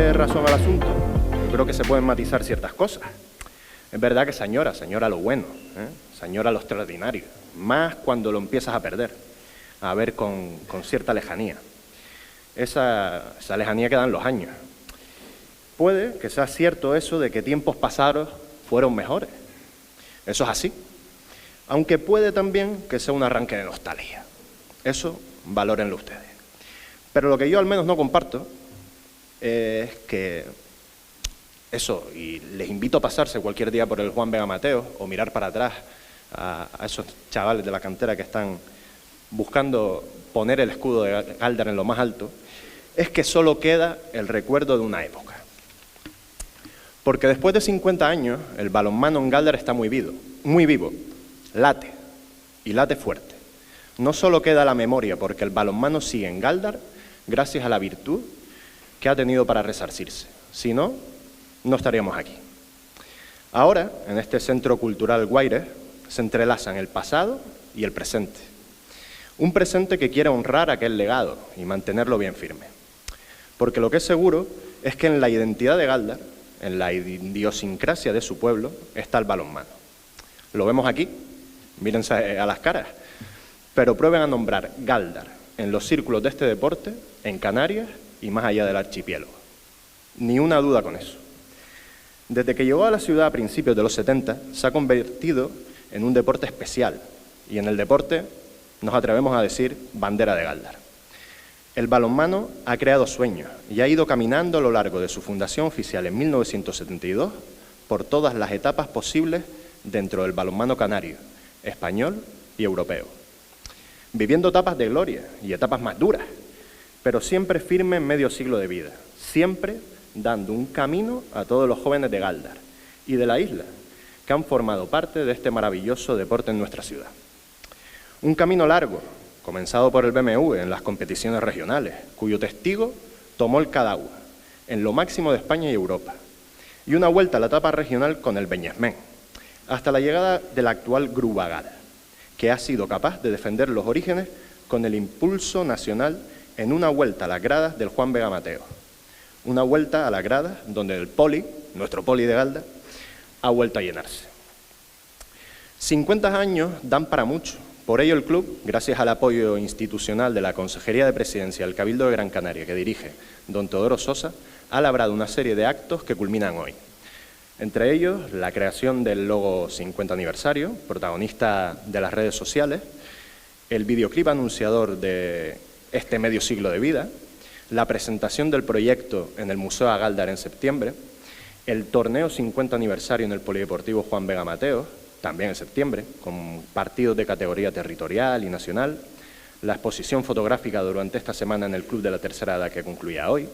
darle razón al asunto, yo creo que se pueden matizar ciertas cosas. Es verdad que se añora lo bueno, se añora lo extraordinario, más cuando lo empiezas a perder, a ver con cierta lejanía. Esa lejanía que dan los años. Puede que sea cierto eso de que tiempos pasados fueron mejores. Eso es así. Aunque puede también que sea un arranque de nostalgia. Eso, valórenlo ustedes. Pero lo que yo al menos no comparto es que eso, y les invito a pasarse cualquier día por el Juan Vega Mateos o mirar para atrás a esos chavales de la cantera que están buscando poner el escudo de Galdar en lo más alto, es que solo queda el recuerdo de una época. Porque después de 50 años, el balonmano en Galdar está muy vivo, late, y late fuerte. No solo queda la memoria, porque el balonmano sigue en Galdar gracias a la virtud que ha tenido para resarcirse. Si no, no estaríamos aquí. Ahora, en este Centro Cultural Guaires, se entrelazan el pasado y el presente. Un presente que quiere honrar aquel legado y mantenerlo bien firme. Porque lo que es seguro es que en la identidad de Galdar, en la idiosincrasia de su pueblo, está el balonmano. Lo vemos aquí, mírense a las caras, pero prueben a nombrar Galdar en los círculos de este deporte, en Canarias y más allá del archipiélago. Ni una duda con eso. Desde que llegó a la ciudad a principios de los 70, se ha convertido en un deporte especial y en el deporte, nos atrevemos a decir, bandera de Galdar. El balonmano ha creado sueños y ha ido caminando a lo largo de su fundación oficial en 1972 por todas las etapas posibles dentro del balonmano canario, español y europeo. Viviendo etapas de gloria y etapas más duras, pero siempre firme en medio siglo de vida, siempre dando un camino a todos los jóvenes de Galdar y de la isla que han formado parte de este maravilloso deporte en nuestra ciudad. Un camino largo, comenzado por el BMW en las competiciones regionales, cuyo testigo tomó el Cadagua, en lo máximo de España y Europa, y una vuelta a la etapa regional con el Beñesmén, hasta la llegada del actual Grubagal, que ha sido capaz de defender los orígenes con el impulso nacional en una vuelta a las gradas del Juan Vega Mateos. Una vuelta a las gradas donde el poli, nuestro poli de Galdar, ha vuelto a llenarse. 50 años dan para mucho. Por ello el club, gracias al apoyo institucional de la Consejería de Presidencia del Cabildo de Gran Canaria, que dirige don Teodoro Sosa, ha labrado una serie de actos que culminan hoy. Entre ellos, la creación del logo 50 aniversario, protagonista de las redes sociales, el videoclip anunciador de este medio siglo de vida, la presentación del proyecto en el Museo de Galdar en septiembre, el torneo 50 aniversario en el Polideportivo Juan Vega Mateos, también en septiembre, con partidos de categoría territorial y nacional, la exposición fotográfica durante esta semana en el Club de la Tercera Edad que concluía hoy,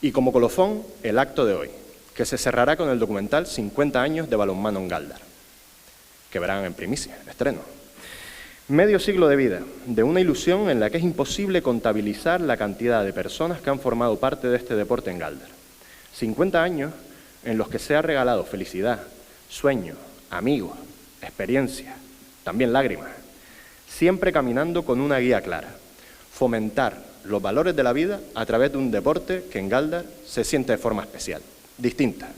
y como colofón, el acto de hoy, que se cerrará con el documental 50 años de balonmano en Galdar, que verán en primicia, el estreno. Medio siglo de vida, de una ilusión en la que es imposible contabilizar la cantidad de personas que han formado parte de este deporte en Galdar. 50 años en los que se ha regalado felicidad, sueños, amigos, experiencias, también lágrimas, siempre caminando con una guía clara, fomentar los valores de la vida a través de un deporte que en Galdar se siente de forma especial, distinta.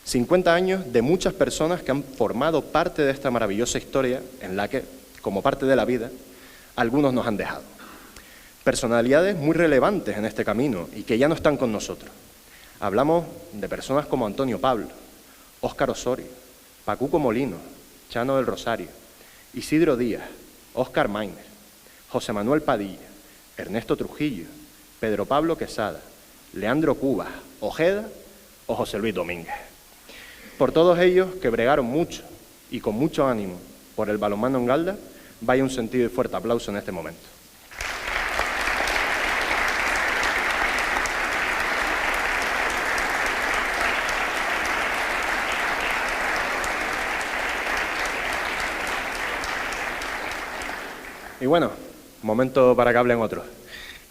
50 años de muchas personas que han formado parte de esta maravillosa historia en la que, como parte de la vida, algunos nos han dejado. Personalidades muy relevantes en este camino y que ya no están con nosotros. Hablamos de personas como Antonio Pablo, Óscar Osorio, Pacuco Molino, Chano del Rosario, Isidro Díaz, Óscar Maínez, José Manuel Padilla, Ernesto Trujillo, Pedro Pablo Quesada, Leandro Cubas, Ojeda o José Luis Domínguez. Por todos ellos que bregaron mucho y con mucho ánimo por el balonmano en Galdar, vaya un sentido y fuerte aplauso en este momento. Y bueno, momento para que hablen otros.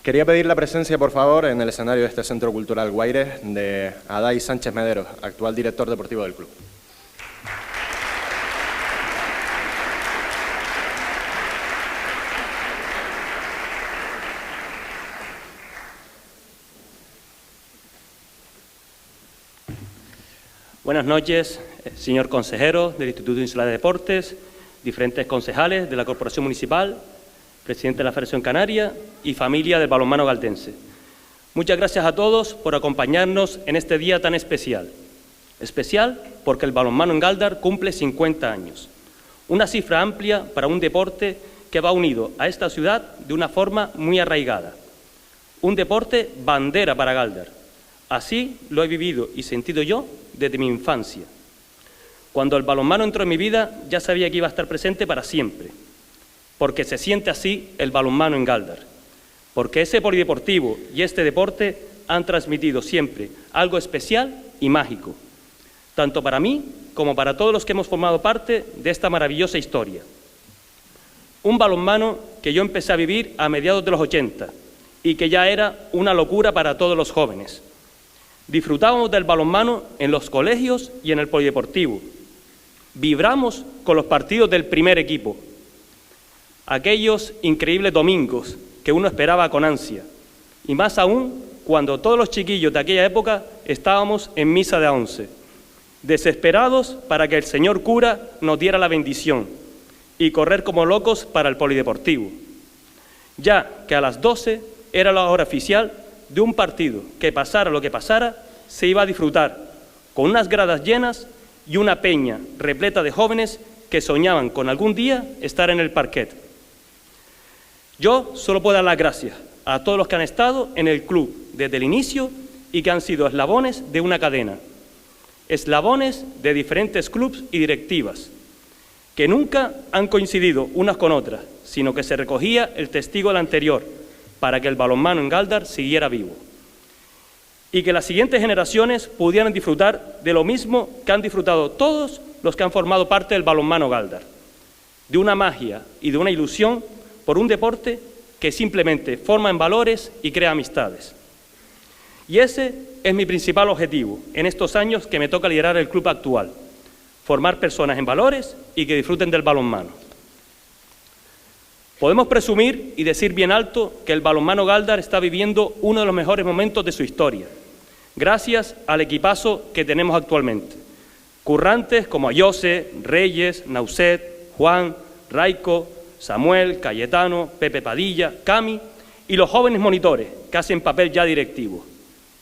Quería pedir la presencia, por favor, en el escenario de este Centro Cultural Guaires, de Adai Sánchez Mederos, actual director deportivo del club. Buenas noches, señor consejero del Instituto Insular de Deportes, diferentes concejales de la Corporación Municipal, presidente de la Federación Canaria y familia del balonmano galdense. Muchas gracias a todos por acompañarnos en este día tan especial. Especial porque el balonmano en Galdar cumple 50 años. Una cifra amplia para un deporte que va unido a esta ciudad de una forma muy arraigada. Un deporte bandera para Galdar. Así lo he vivido y sentido yo desde mi infancia. Cuando el balonmano entró en mi vida, ya sabía que iba a estar presente para siempre, porque se siente así el balonmano en Galdar, porque ese polideportivo y este deporte han transmitido siempre algo especial y mágico, tanto para mí como para todos los que hemos formado parte de esta maravillosa historia. Un balonmano que yo empecé a vivir a mediados de los 80 y que ya era una locura para todos los jóvenes. Disfrutábamos del balonmano en los colegios y en el polideportivo. Vibramos con los partidos del primer equipo. Aquellos increíbles domingos que uno esperaba con ansia. Y más aún cuando todos los chiquillos de aquella época estábamos en misa de a 11, desesperados para que el señor cura nos diera la bendición y correr como locos para el polideportivo. Ya que a las 12 era la hora oficial de un partido que pasara lo que pasara, se iba a disfrutar, con unas gradas llenas y una peña repleta de jóvenes que soñaban con algún día estar en el parquet. Yo solo puedo dar las gracias a todos los que han estado en el club desde el inicio y que han sido eslabones de una cadena, eslabones de diferentes clubes y directivas, que nunca han coincidido unas con otras, sino que se recogía el testigo del anterior, para que el balonmano en Galdar siguiera vivo y que las siguientes generaciones pudieran disfrutar de lo mismo que han disfrutado todos los que han formado parte del balonmano Galdar, de una magia y de una ilusión por un deporte que simplemente forma en valores y crea amistades. Y ese es mi principal objetivo en estos años que me toca liderar el club actual, formar personas en valores y que disfruten del balonmano. Podemos presumir y decir bien alto que el balonmano Galdar está viviendo uno de los mejores momentos de su historia, gracias al equipazo que tenemos actualmente. Currantes como Ayose, Reyes, Nauset, Juan, Raico, Samuel, Cayetano, Pepe Padilla, Cami y los jóvenes monitores que hacen papel ya directivo,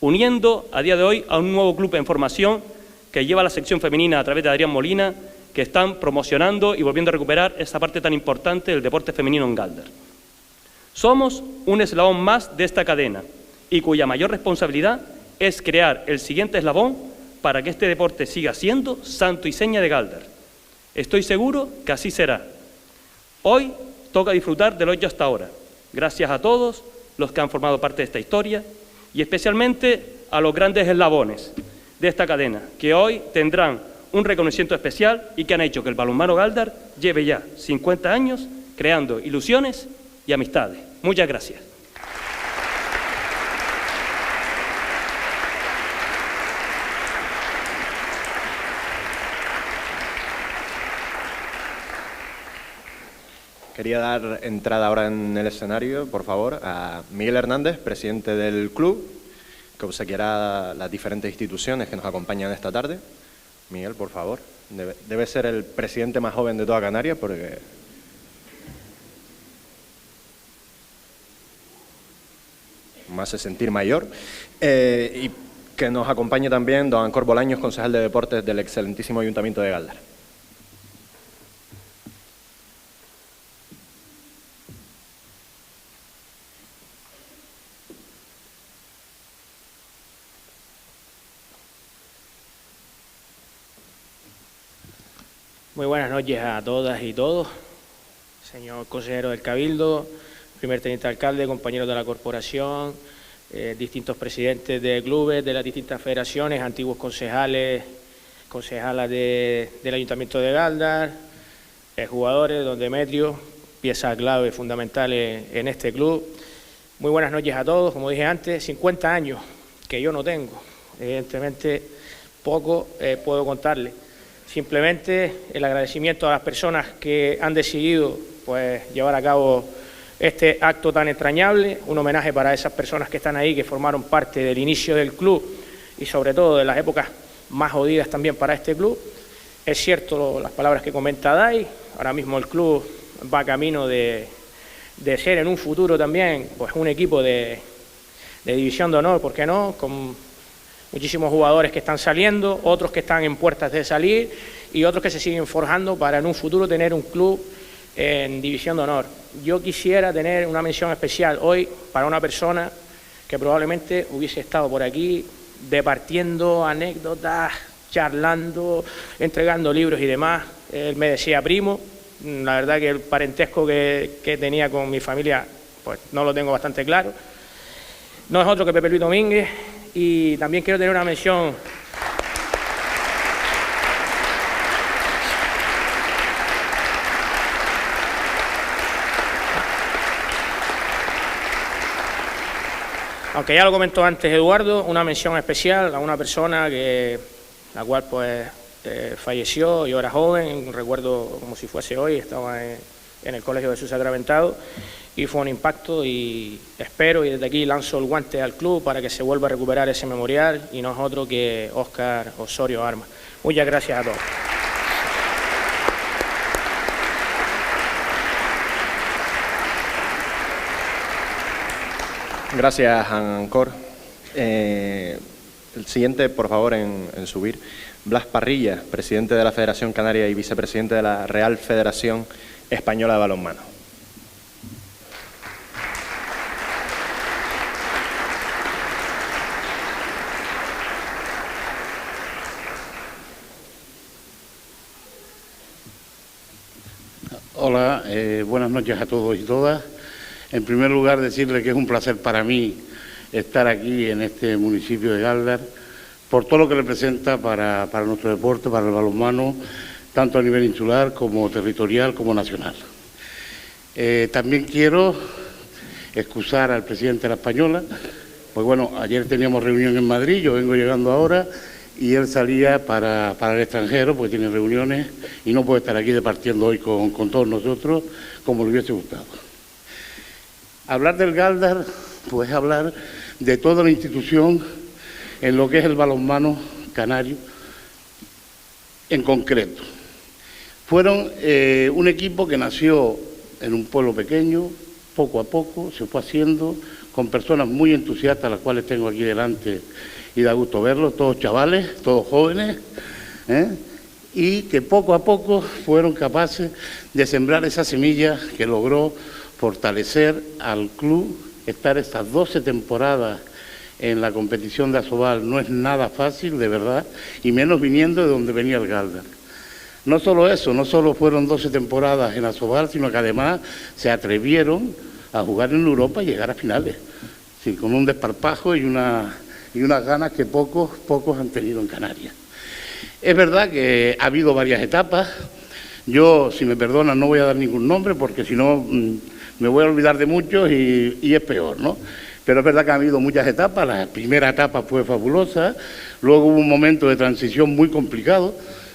uniendo a día de hoy a un nuevo club en formación que lleva la sección femenina a través de Adrián Molina, que están promocionando y volviendo a recuperar esa parte tan importante del deporte femenino en Galdar. Somos un eslabón más de esta cadena y cuya mayor responsabilidad es crear el siguiente eslabón para que este deporte siga siendo santo y seña de Galdar. Estoy seguro que así será. Hoy toca disfrutar de lo hecho hasta ahora, gracias a todos los que han formado parte de esta historia y especialmente a los grandes eslabones de esta cadena, que hoy tendrán un reconocimiento especial y que han hecho que el balonmano Galdar lleve ya 50 años creando ilusiones y amistades. Muchas gracias. Quería dar entrada ahora en el escenario, por favor, a Miguel Hernández, presidente del club, que obsequiará las diferentes instituciones que nos acompañan esta tarde. Miguel, por favor. Debe ser el presidente más joven de toda Canarias porque... me hace sentir mayor. Y que nos acompañe también don Ancor Bolaños, concejal de Deportes del excelentísimo Ayuntamiento de Galdar. Muy buenas noches a todas y todos, señor consejero del Cabildo, primer teniente alcalde, compañeros de la corporación, distintos presidentes de clubes, de las distintas federaciones, antiguos concejales, concejalas del Ayuntamiento de Galdar, jugadores, don Demetrio, pieza clave fundamental en este club. Muy buenas noches a todos, como dije antes, 50 años que yo no tengo, evidentemente poco puedo contarles. Simplemente el agradecimiento a las personas que han decidido pues, llevar a cabo este acto tan entrañable, un homenaje para esas personas que están ahí, que formaron parte del inicio del club y sobre todo de las épocas más jodidas también para este club. Es cierto las palabras que comenta Dai, ahora mismo el club va camino de ser en un futuro también pues un equipo de división de honor, ¿por qué no?, con muchísimos jugadores que están saliendo, otros que están en puertas de salir y otros que se siguen forjando para en un futuro tener un club en división de honor. Yo quisiera tener una mención especial hoy para una persona que probablemente hubiese estado por aquí departiendo anécdotas, charlando, entregando libros y demás. Él me decía primo, la verdad que el parentesco que tenía con mi familia pues no lo tengo bastante claro. No es otro que Pepe Luis Domínguez, y también quiero tener una mención aunque ya lo comentó antes Eduardo, una mención especial a una persona la cual pues falleció, yo era joven, recuerdo como si fuese hoy, estaba en el Colegio Jesús Sacramentado y fue un impacto, y espero, y desde aquí lanzo el guante al club para que se vuelva a recuperar ese memorial, y no es otro que Óscar Osorio Armas. Muchas gracias a todos. Gracias, Ancor. El siguiente, por favor, en subir. Blas Parrilla, presidente de la Federación Canaria y vicepresidente de la Real Federación Española de Balonmano. Hola, buenas noches a todos y todas. En primer lugar, decirle que es un placer para mí estar aquí en este municipio de Galdar, por todo lo que representa para nuestro deporte, para el balonmano, tanto a nivel insular como territorial como nacional. También quiero excusar al presidente de la Española, pues bueno, ayer teníamos reunión en Madrid, yo vengo llegando ahora, y él salía para el extranjero, porque tiene reuniones, y no puede estar aquí departiendo hoy con todos nosotros, como le hubiese gustado. Hablar del Galdar, pues hablar de toda la institución en lo que es el balonmano canario en concreto. Fueron un equipo que nació en un pueblo pequeño, poco a poco, se fue haciendo, con personas muy entusiastas, las cuales tengo aquí delante, y da gusto verlos, todos chavales, todos jóvenes, y que poco a poco fueron capaces de sembrar esa semilla que logró fortalecer al club. Estar estas 12 temporadas en la competición de Asobal no es nada fácil, de verdad, y menos viniendo de donde venía el Galdar. No solo eso, no solo fueron 12 temporadas en Asobal, sino que además se atrevieron a jugar en Europa y llegar a finales, sí, con un desparpajo y unas ganas que pocos han tenido en Canarias. Es verdad que ha habido varias etapas. Yo, si me perdonan, no voy a dar ningún nombre porque si no me voy a olvidar de muchos y es peor, ¿no? Pero es verdad que ha habido muchas etapas. La primera etapa fue fabulosa, luego hubo un momento de transición muy complicado,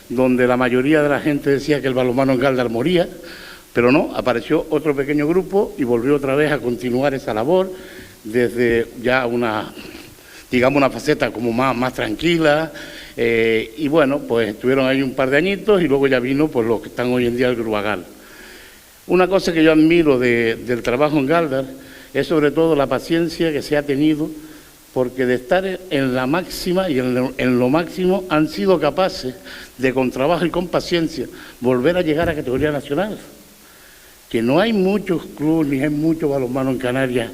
donde la mayoría de la gente decía que el balonmano en Galdar moría, pero no, apareció otro pequeño grupo y volvió otra vez a continuar esa labor desde ya una faceta como más tranquila, y bueno, pues estuvieron ahí un par de añitos y luego ya vino pues los que están hoy en día el Gruagal. Una cosa que yo admiro del trabajo en Galdar es sobre todo la paciencia que se ha tenido, porque de estar en la máxima y en lo máximo han sido capaces de, con trabajo y con paciencia, volver a llegar a categoría nacional. Que no hay muchos clubes ni hay mucho balonmano en Canarias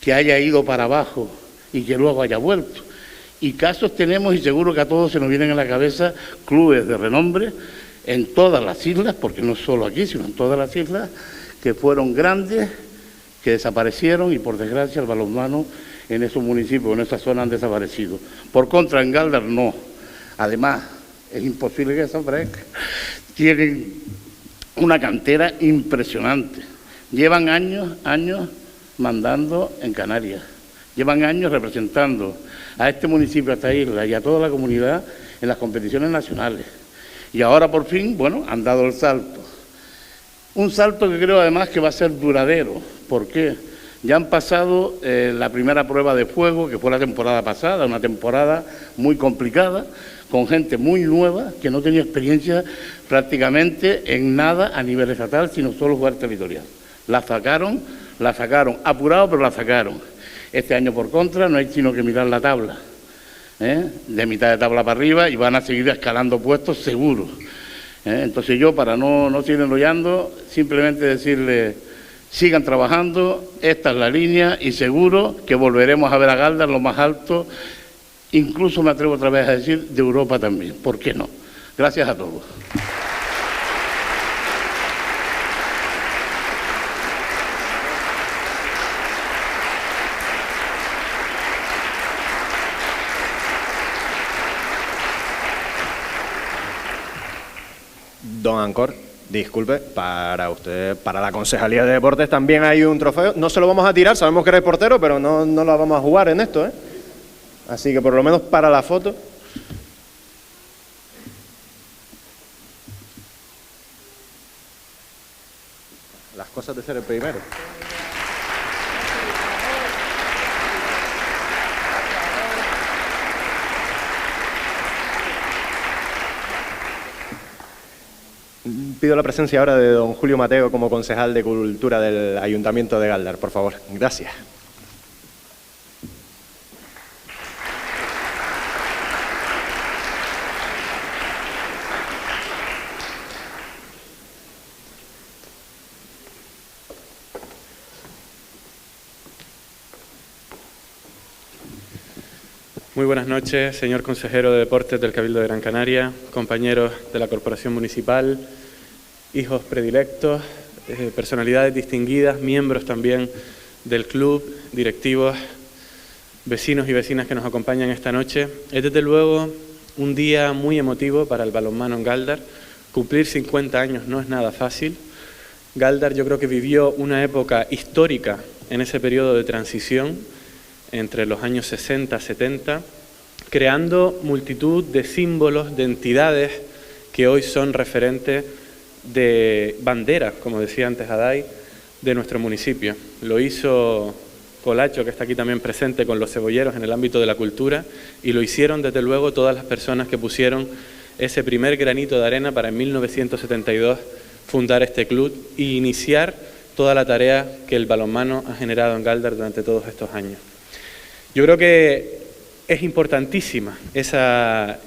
que haya ido para abajo y que luego haya vuelto. Y casos tenemos, y seguro que a todos se nos vienen a la cabeza, clubes de renombre en todas las islas, porque no solo aquí, sino en todas las islas, que fueron grandes, que desaparecieron, y por desgracia el balonmano en esos municipios, en esa zona han desaparecido. Por contra, en Galdar no. Además, es imposible que desaparezca. Tienen una cantera impresionante. Llevan años mandando en Canarias. Llevan años representando a este municipio, a esta isla y a toda la comunidad en las competiciones nacionales. Y ahora por fin, bueno, han dado el salto. Un salto que creo además que va a ser duradero. ¿Por qué? Ya han pasado la primera prueba de fuego, que fue la temporada pasada, una temporada muy complicada, con gente muy nueva que no tenía experiencia prácticamente en nada a nivel estatal, sino solo jugar territorial. La sacaron, apurado, pero la sacaron. Este año, por contra, no hay sino que mirar la tabla, de mitad de tabla para arriba, y van a seguir escalando puestos seguros. Entonces yo, para no seguir enrollando, simplemente decirles, sigan trabajando, esta es la línea, y seguro que volveremos a ver a Galdar lo más alto, incluso me atrevo otra vez a decir, de Europa también. ¿Por qué no? Gracias a todos. Don Ancor, disculpe, para usted, para la Concejalía de Deportes también hay un trofeo. No se lo vamos a tirar, sabemos que eres portero, pero no lo vamos a jugar en esto, ¿eh? Así que por lo menos para la foto. Las cosas de ser el primero. Pido la presencia ahora de don Julio Mateo como concejal de Cultura del Ayuntamiento de Galdar, por favor. Gracias. Muy buenas noches, señor consejero de Deportes del Cabildo de Gran Canaria, compañeros de la Corporación Municipal, hijos predilectos, personalidades distinguidas, miembros también del club, directivos, vecinos y vecinas que nos acompañan esta noche. Es desde luego un día muy emotivo para el balonmano en Galdar. Cumplir 50 años no es nada fácil. Galdar yo creo que vivió una época histórica en ese periodo de transición entre los años 60-70, creando multitud de símbolos, de entidades que hoy son referentes de bandera, como decía antes Adai, de nuestro municipio. Lo hizo Colacho, que está aquí también presente, con los cebolleros en el ámbito de la cultura, y lo hicieron desde luego todas las personas que pusieron ese primer granito de arena para en 1972 fundar este club e iniciar toda la tarea que el balonmano ha generado en Galdar durante todos estos años. Yo creo que es importantísima ese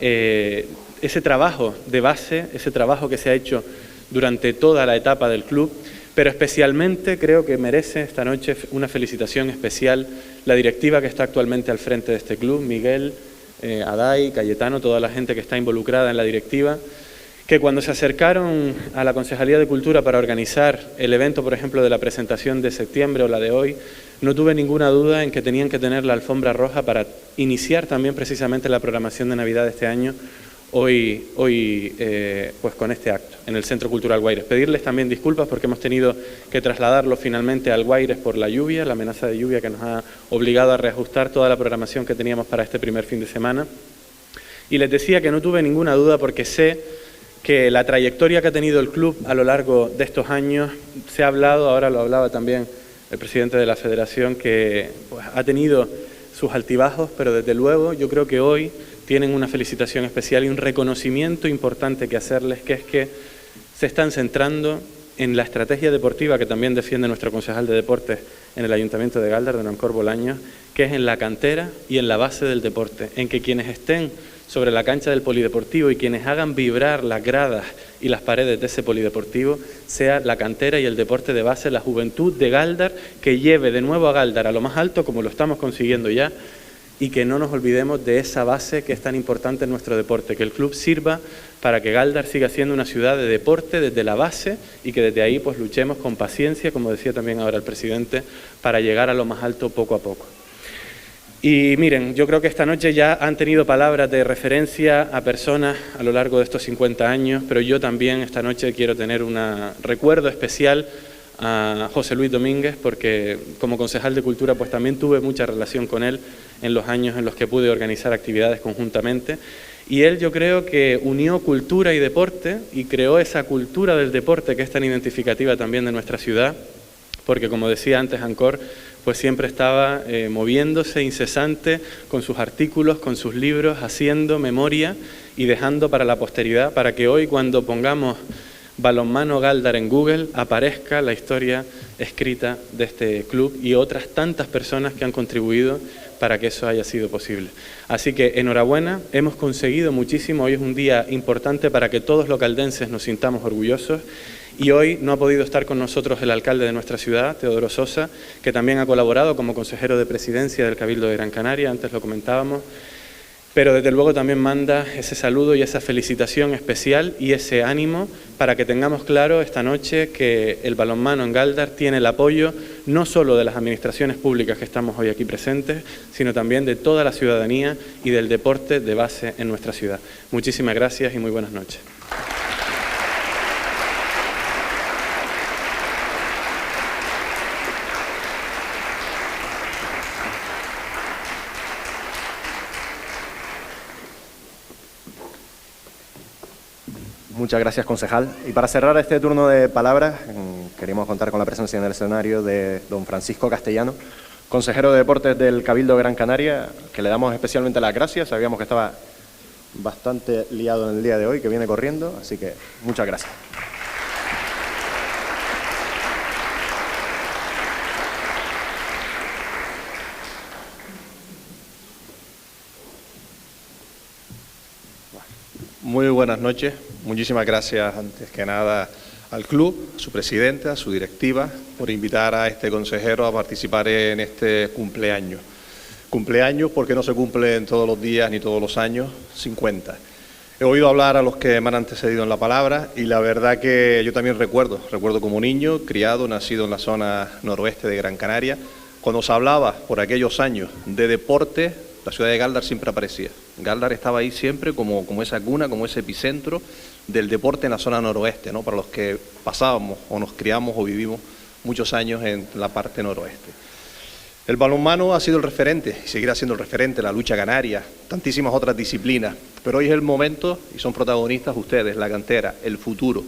trabajo de base, ese trabajo que se ha hecho durante toda la etapa del club, pero especialmente creo que merece esta noche una felicitación especial la directiva que está actualmente al frente de este club, Miguel, Adai, Cayetano, toda la gente que está involucrada en la directiva, que cuando se acercaron a la Concejalía de Cultura para organizar el evento, por ejemplo, de la presentación de septiembre o la de hoy, no tuve ninguna duda en que tenían que tener la alfombra roja para iniciar también precisamente la programación de Navidad de este año, hoy pues con este acto, en el Centro Cultural Guaires. Pedirles también disculpas porque hemos tenido que trasladarlo finalmente al Guaires por la lluvia, la amenaza de lluvia que nos ha obligado a reajustar toda la programación que teníamos para este primer fin de semana. Y les decía que no tuve ninguna duda porque sé que la trayectoria que ha tenido el club a lo largo de estos años, se ha hablado, ahora lo hablaba también el presidente de la federación, que pues, ha tenido sus altibajos, pero desde luego yo creo que hoy tienen una felicitación especial y un reconocimiento importante que hacerles, que es que se están centrando en la estrategia deportiva que también defiende nuestro concejal de deportes en el Ayuntamiento de Galdar, don Ancor Bolaños, que es en la cantera y en la base del deporte, en que quienes estén sobre la cancha del polideportivo y quienes hagan vibrar las gradas y las paredes de ese polideportivo sea la cantera y el deporte de base, la juventud de Galdar, que lleve de nuevo a Galdar a lo más alto, como lo estamos consiguiendo ya, y que no nos olvidemos de esa base que es tan importante en nuestro deporte, que el club sirva para que Galdar siga siendo una ciudad de deporte desde la base y que desde ahí pues luchemos con paciencia, como decía también ahora el presidente, para llegar a lo más alto poco a poco. Y miren, yo creo que esta noche ya han tenido palabras de referencia a personas a lo largo de estos 50 años, pero yo también esta noche quiero tener un recuerdo especial a José Luis Domínguez, porque como concejal de Cultura pues también tuve mucha relación con él en los años en los que pude organizar actividades conjuntamente. Y él yo creo que unió cultura y deporte y creó esa cultura del deporte que es tan identificativa también de nuestra ciudad, porque como decía antes Ancor, pues siempre estaba moviéndose incesante con sus artículos, con sus libros, haciendo memoria y dejando para la posteridad, para que hoy, cuando pongamos Balonmano Gáldar en Google, aparezca la historia escrita de este club y otras tantas personas que han contribuido para que eso haya sido posible. Así que enhorabuena, hemos conseguido muchísimo, hoy es un día importante para que todos los caldenses nos sintamos orgullosos y hoy no ha podido estar con nosotros el alcalde de nuestra ciudad, Teodoro Sosa, que también ha colaborado como consejero de presidencia del Cabildo de Gran Canaria, antes lo comentábamos, pero desde luego también manda ese saludo y esa felicitación especial y ese ánimo para que tengamos claro esta noche que el balonmano en Gáldar tiene el apoyo no solo de las administraciones públicas que estamos hoy aquí presentes, sino también de toda la ciudadanía y del deporte de base en nuestra ciudad. Muchísimas gracias y muy buenas noches. Muchas gracias, concejal. Y para cerrar este turno de palabras, queremos contar con la presencia en el escenario de don Francisco Castellano, consejero de Deportes del Cabildo de Gran Canaria, que le damos especialmente las gracias. Sabíamos que estaba bastante liado en el día de hoy, que viene corriendo, así que muchas gracias. Muy buenas noches. Muchísimas gracias, antes que nada, al club, a su presidenta, a su directiva, por invitar a este consejero a participar en este cumpleaños. Cumpleaños porque no se cumplen todos los días ni todos los años, 50. He oído hablar a los que me han antecedido en la palabra y la verdad que yo también recuerdo como niño, criado, nacido en la zona noroeste de Gran Canaria, cuando se hablaba por aquellos años de deporte, la ciudad de Gáldar siempre aparecía. Gáldar estaba ahí siempre como esa cuna, como ese epicentro del deporte en la zona noroeste, ¿no? Para los que pasábamos o nos criamos o vivimos muchos años en la parte noroeste. El balonmano ha sido el referente y seguirá siendo el referente, la lucha canaria, tantísimas otras disciplinas, pero hoy es el momento y son protagonistas ustedes, la cantera, el futuro.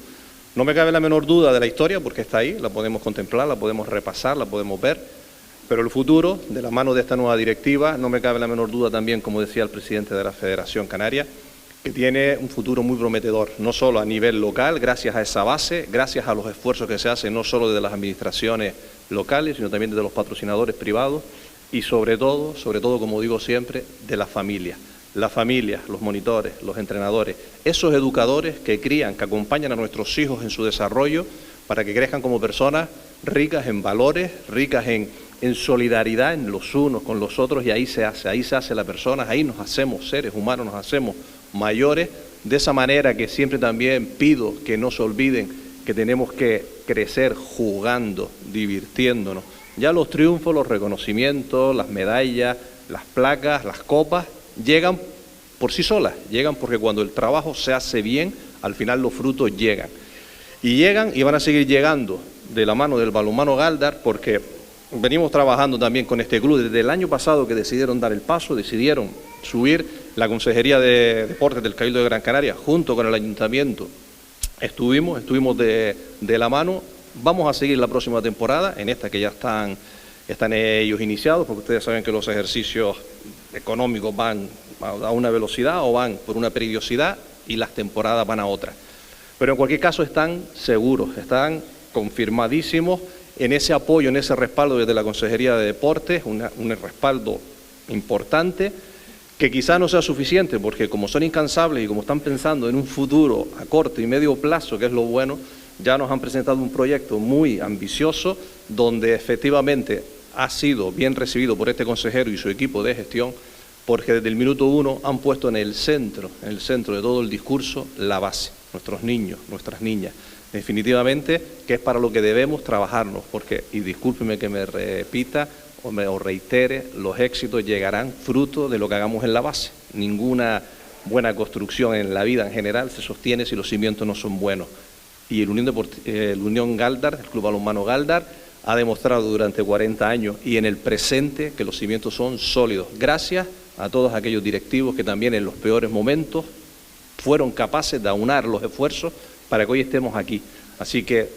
No me cabe la menor duda de la historia porque está ahí, la podemos contemplar, la podemos repasar, la podemos ver. Pero el futuro, de la mano de esta nueva directiva, no me cabe la menor duda también, como decía el presidente de la Federación Canaria, que tiene un futuro muy prometedor, no solo a nivel local, gracias a esa base, gracias a los esfuerzos que se hacen no solo desde las administraciones locales, sino también desde los patrocinadores privados y sobre todo, como digo siempre, de la familia. Las familias, los monitores, los entrenadores, esos educadores que crían, que acompañan a nuestros hijos en su desarrollo para que crezcan como personas ricas en valores, ricas en solidaridad en los unos con los otros, y ahí se hace la persona, ahí nos hacemos seres humanos, nos hacemos mayores, de esa manera que siempre también pido que no se olviden que tenemos que crecer jugando, divirtiéndonos. Ya los triunfos, los reconocimientos, las medallas, las placas, las copas, llegan por sí solas, llegan porque cuando el trabajo se hace bien, al final los frutos llegan. Y llegan y van a seguir llegando de la mano del balonmano Gáldar, porque venimos trabajando también con este club desde el año pasado que decidieron dar el paso, decidieron subir la Consejería de Deportes del Cabildo de Gran Canaria junto con el Ayuntamiento. Estuvimos de la mano, vamos a seguir la próxima temporada, en esta que ya están ellos iniciados, porque ustedes saben que los ejercicios económicos van a una velocidad o van por una periodicidad y las temporadas van a otra. Pero en cualquier caso están seguros, están confirmadísimos en ese apoyo, en ese respaldo desde la Consejería de Deportes, un respaldo importante, que quizá no sea suficiente, porque como son incansables y como están pensando en un futuro a corto y medio plazo, que es lo bueno, ya nos han presentado un proyecto muy ambicioso, donde efectivamente ha sido bien recibido por este consejero y su equipo de gestión, porque desde el minuto uno han puesto en el centro de todo el discurso, la base, nuestros niños, nuestras niñas. Definitivamente que es para lo que debemos trabajarnos, porque, y discúlpeme que me repita o reitere, los éxitos llegarán fruto de lo que hagamos en la base. Ninguna buena construcción en la vida en general se sostiene si los cimientos no son buenos. Y el Unión Gáldar, el Club Balonmano Gáldar, ha demostrado durante 40 años y en el presente que los cimientos son sólidos, gracias a todos aquellos directivos que también en los peores momentos fueron capaces de aunar los esfuerzos para que hoy estemos aquí. Así que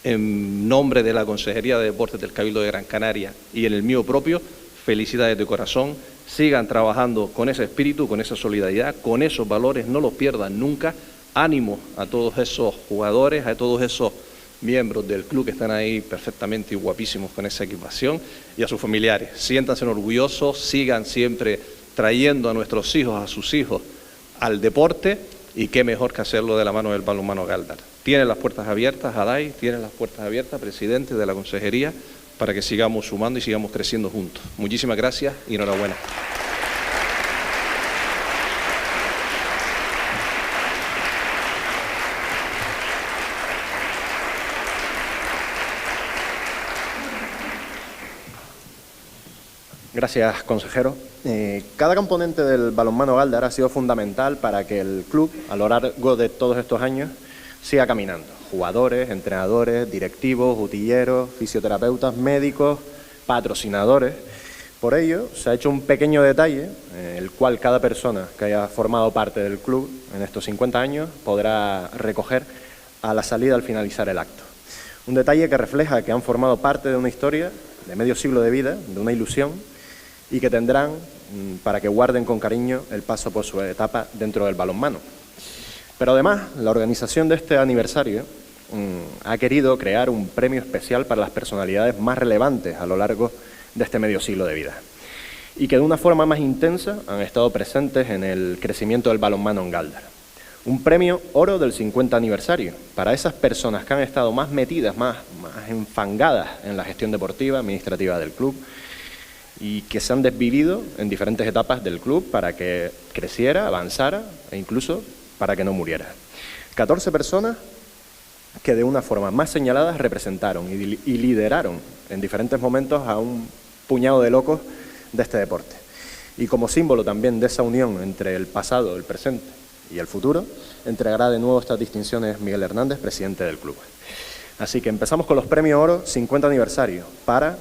en nombre de la Consejería de Deportes del Cabildo de Gran Canaria y en el mío propio, felicidades de corazón. Sigan trabajando con ese espíritu, con esa solidaridad, con esos valores, no los pierdan nunca. Ánimo a todos esos jugadores, a todos esos miembros del club que están ahí perfectamente y guapísimos con esa equipación, y a sus familiares. Siéntanse orgullosos, sigan siempre trayendo a nuestros hijos, a sus hijos, al deporte, y qué mejor que hacerlo de la mano del balonmano Gáldar. Tienen las puertas abiertas, Adai, tienen las puertas abiertas, presidente de la Consejería, para que sigamos sumando y sigamos creciendo juntos. Muchísimas gracias y enhorabuena. Gracias, consejero. Cada componente del balonmano Gáldar ha sido fundamental para que el club, a lo largo de todos estos años, siga caminando. Jugadores, entrenadores, directivos, utilleros, fisioterapeutas, médicos, patrocinadores. Por ello, se ha hecho un pequeño detalle, el cual cada persona que haya formado parte del club en estos 50 años podrá recoger a la salida al finalizar el acto. Un detalle que refleja que han formado parte de una historia de medio siglo de vida, de una ilusión, y que tendrán para que guarden con cariño el paso por su etapa dentro del balonmano. Pero además, la organización de este aniversario ha querido crear un premio especial para las personalidades más relevantes a lo largo de este medio siglo de vida, y que de una forma más intensa han estado presentes en el crecimiento del balonmano en Gáldar. Un premio oro del 50 aniversario para esas personas que han estado más metidas, más enfangadas en la gestión deportiva, administrativa del club, y que se han desvivido en diferentes etapas del club para que creciera, avanzara e incluso para que no muriera. 14 personas que de una forma más señalada representaron y lideraron en diferentes momentos a un puñado de locos de este deporte. Y como símbolo también de esa unión entre el pasado, el presente y el futuro, entregará de nuevo estas distinciones Miguel Hernández, presidente del club. Así que empezamos con los premios oro 50 aniversario para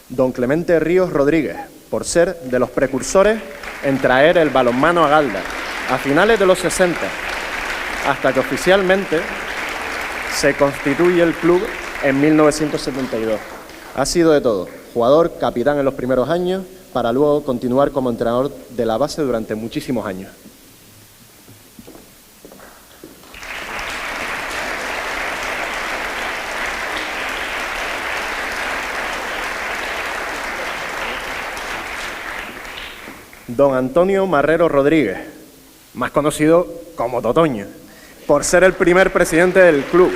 don Clemente Ríos Rodríguez, por ser de los precursores en traer el balonmano a Gáldar a finales de los 60, hasta que oficialmente se constituye el club en 1972. Ha sido de todo, jugador, capitán en los primeros años, para luego continuar como entrenador de la base durante muchísimos años. Don Antonio Marrero Rodríguez, más conocido como Totoño, por ser el primer presidente del club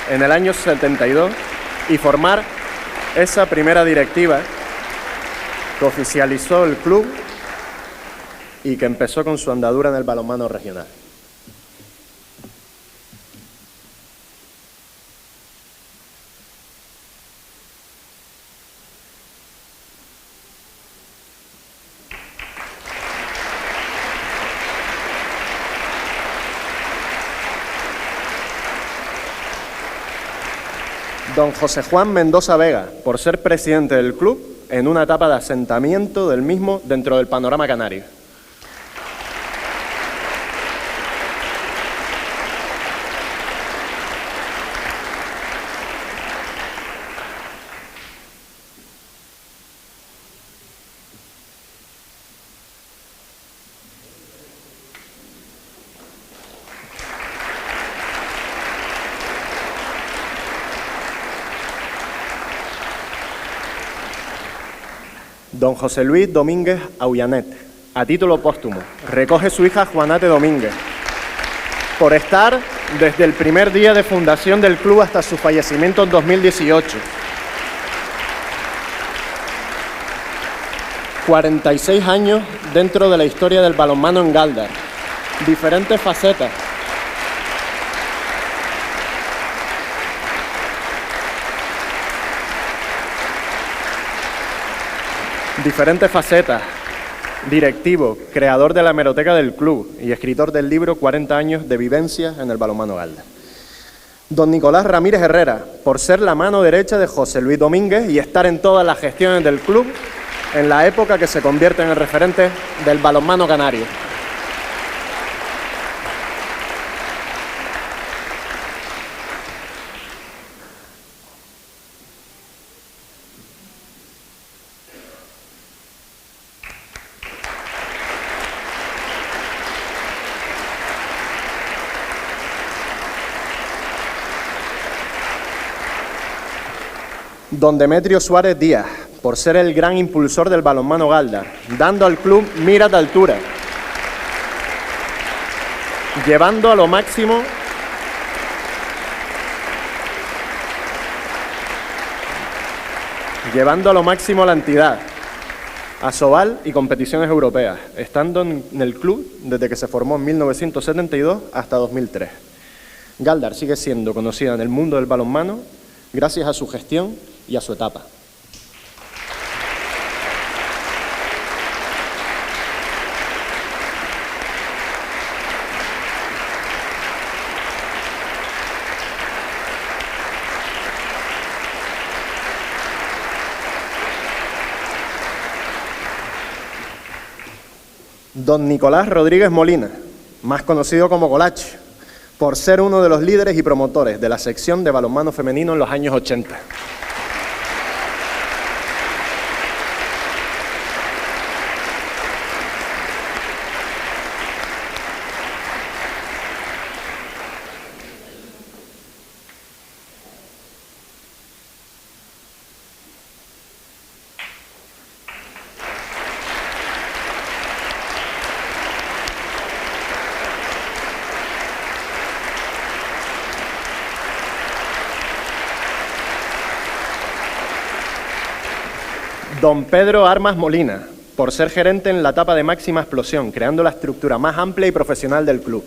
en el año 72 y formar esa primera directiva que oficializó el club y que empezó con su andadura en el balonmano regional. Don José Juan Mendoza Vega, por ser presidente del club en una etapa de asentamiento del mismo dentro del panorama canario. Don José Luis Domínguez Aullanet, a título póstumo, recoge su hija Juanate Domínguez, por estar desde el primer día de fundación del club hasta su fallecimiento en 2018. 46 años dentro de la historia del balonmano en Gáldar, diferentes facetas. Directivo, creador de la hemeroteca del club y escritor del libro 40 años de vivencias en el balonmano Gáldar. Don Nicolás Ramírez Herrera, por ser la mano derecha de José Luis Domínguez y estar en todas las gestiones del club en la época que se convierte en el referente del balonmano canario. Don Demetrio Suárez Díaz, por ser el gran impulsor del balonmano Galdar, dando al club miras de altura, llevando a lo máximo la entidad a Sobal y competiciones europeas, estando en el club desde que se formó en 1972 hasta 2003. Galdar sigue siendo conocida en el mundo del balonmano gracias a su gestión y a su etapa. Don Nicolás Rodríguez Molina, más conocido como Colache, por ser uno de los líderes y promotores de la sección de balonmano femenino en los años 80. Don Pedro Armas Molina, por ser gerente en la etapa de máxima explosión, creando la estructura más amplia y profesional del club.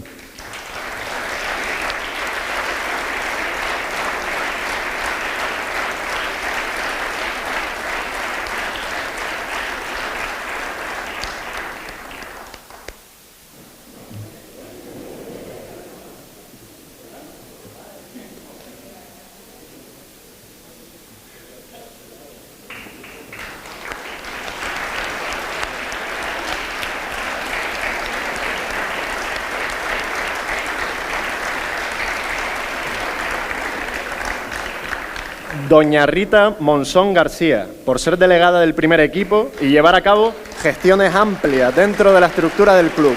Doña Rita Monzón García, por ser delegada del primer equipo y llevar a cabo gestiones amplias dentro de la estructura del club.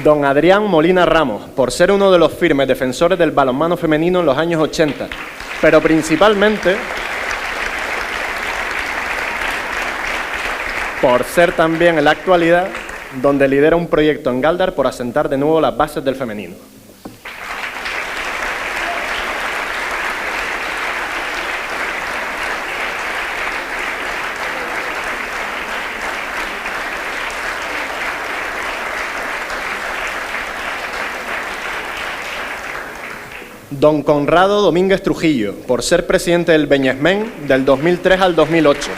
Don Adrián Molina Ramos, por ser uno de los firmes defensores del balonmano femenino en los años 80, pero principalmente por ser también en la actualidad donde lidera un proyecto en Galdar por asentar de nuevo las bases del femenino. Don Conrado Domínguez Trujillo, por ser presidente del Beñesmen del 2003 al 2008.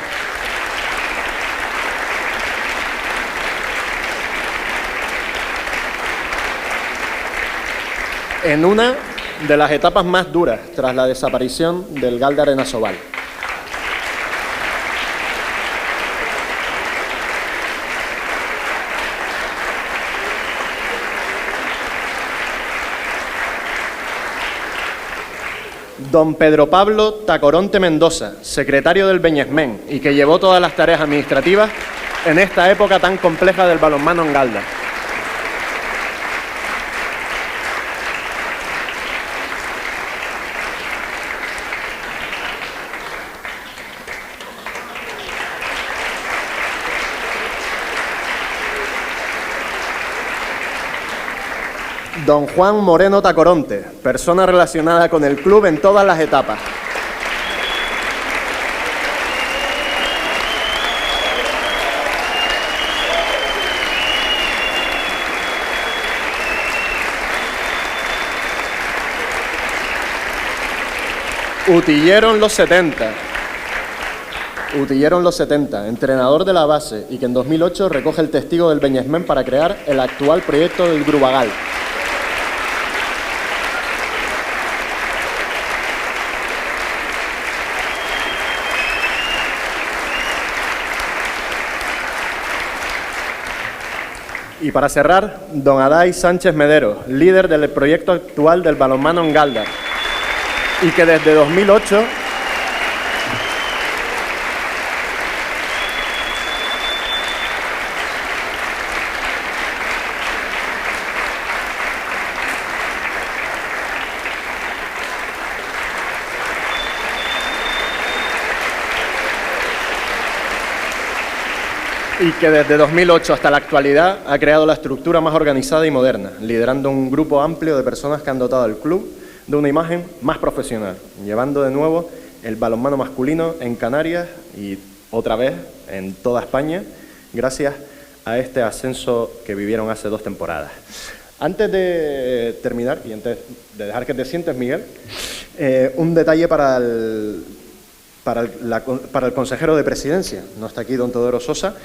En una de las etapas más duras tras la desaparición del Galdar en Asobal. Don Pedro Pablo Tacoronte Mendoza, secretario del Beñesmen y que llevó todas las tareas administrativas en esta época tan compleja del balonmano en Galdar. Don Juan Moreno Tacoronte, persona relacionada con el club en todas las etapas. Utillero en los 70. Utillero en los 70, entrenador de la base y que en 2008 recoge el testigo del Beñesmen para crear el actual proyecto del Grubagal. Y para cerrar, don Adai Sánchez Medero, líder del proyecto actual del balonmano en Galdar, y que desde 2008 hasta la actualidad ha creado la estructura más organizada y moderna, liderando un grupo amplio de personas que han dotado al club de una imagen más profesional, llevando de nuevo el balonmano masculino en Canarias y otra vez en toda España, gracias a este ascenso que vivieron hace 2 temporadas. Antes de terminar y antes de dejar que te sientes, Miguel, un detalle para el consejero de presidencia. No está aquí don Teodoro Sosa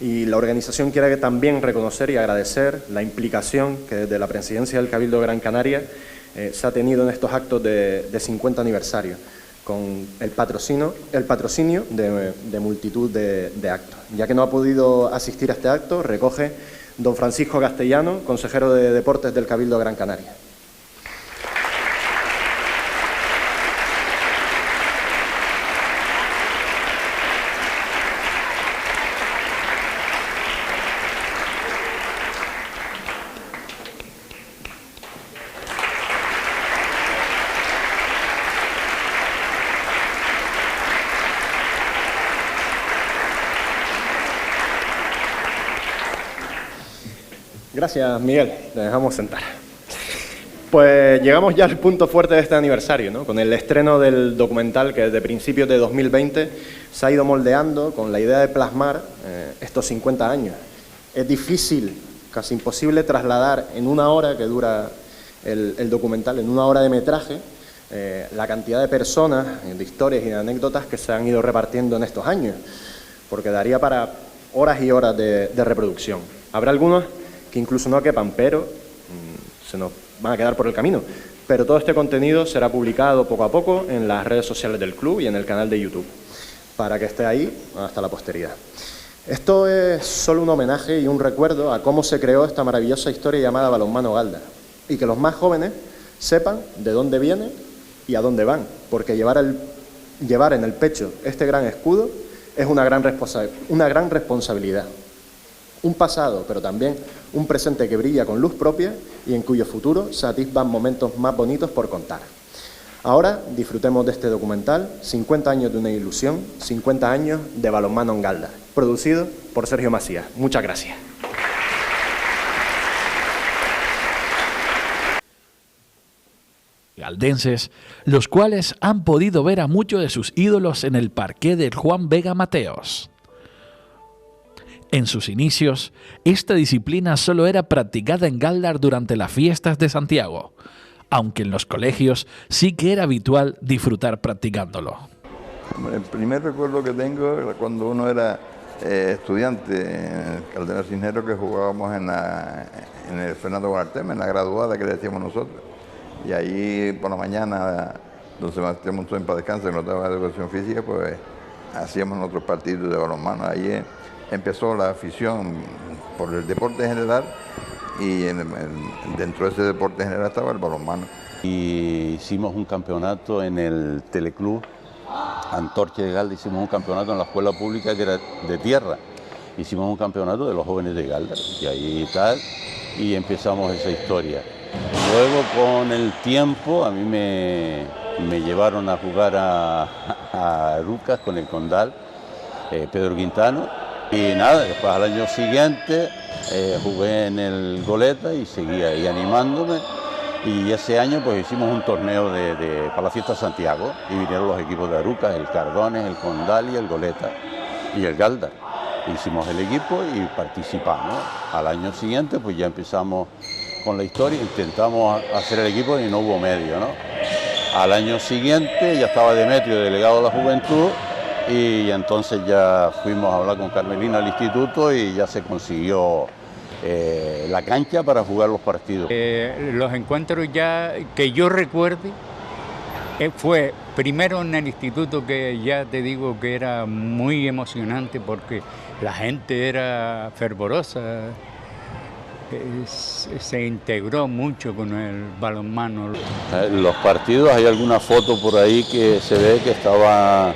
y la organización quiere también reconocer y agradecer la implicación que desde la presidencia del Cabildo de Gran Canaria se ha tenido en estos actos de 50 aniversario, con el patrocinio de multitud de actos. Ya que no ha podido asistir a este acto, recoge don Francisco Castellano, consejero de Deportes del Cabildo de Gran Canaria. Gracias, Miguel. Te dejamos sentar. Pues llegamos ya al punto fuerte de este aniversario, ¿no? Con el estreno del documental que desde principios de 2020 se ha ido moldeando con la idea de plasmar estos 50 años. Es difícil, casi imposible, trasladar en 1 hora que dura el documental, en 1 hora de metraje, la cantidad de personas, de historias y de anécdotas que se han ido repartiendo en estos años, porque daría para horas y horas de reproducción. Habrá algunos que incluso no quepan, pero se nos van a quedar por el camino. Pero todo este contenido será publicado poco a poco en las redes sociales del club y en el canal de YouTube, para que esté ahí hasta la posteridad. Esto es solo un homenaje y un recuerdo a cómo se creó esta maravillosa historia llamada Balonmano Galdar, y que los más jóvenes sepan de dónde viene y a dónde van, porque llevar en el pecho este gran escudo es una gran responsabilidad. Un pasado, pero también un presente que brilla con luz propia y en cuyo futuro se atisban momentos más bonitos por contar. Ahora disfrutemos de este documental, 50 años de una ilusión, 50 años de balonmano en Galdar, producido por Sergio Macías. Muchas gracias. Galdenses, los cuales han podido ver a muchos de sus ídolos en el parqué del Juan Vega Mateos. En sus inicios, esta disciplina solo era practicada en Galdar durante las fiestas de Santiago, aunque en los colegios sí que era habitual disfrutar practicándolo. El primer recuerdo que tengo era cuando uno era estudiante en el Calderón Cisneros, que jugábamos en el Fernando Guarteme, en la graduada que le decíamos nosotros. Y ahí por la mañana, don Sebastián Monzón para descanso, que nos daba educación física, pues hacíamos nuestros partidos de balonmano. Ahí empezó la afición por el deporte general y dentro de ese deporte general estaba el balonmano. Y hicimos un campeonato en el Teleclub Antorcha de Galdar, hicimos un campeonato en la escuela pública que era de tierra. Hicimos un campeonato de los jóvenes de Galdar y ahí tal, y empezamos esa historia. Luego con el tiempo a mí me llevaron a jugar a Arucas con el Condal, Pedro Quintano. Y nada, después al año siguiente jugué en el Goleta y seguía ahí animándome. Y ese año pues hicimos un torneo para la fiesta de Santiago y vinieron los equipos de Arucas, el Cardones, el Condal y el Goleta y el Galdar. Hicimos el equipo y participamos. Al año siguiente pues ya empezamos con la historia, intentamos hacer el equipo y no hubo medio, ¿no? Al año siguiente ya estaba Demetrio, delegado de la Juventud, y entonces ya fuimos a hablar con Carmelina al instituto y ya se consiguió la cancha para jugar los partidos. Los encuentros ya que yo recuerde fue primero en el instituto, que ya te digo que era muy emocionante porque la gente era fervorosa se integró mucho con el balonmano. Los partidos, hay alguna foto por ahí que se ve que estaba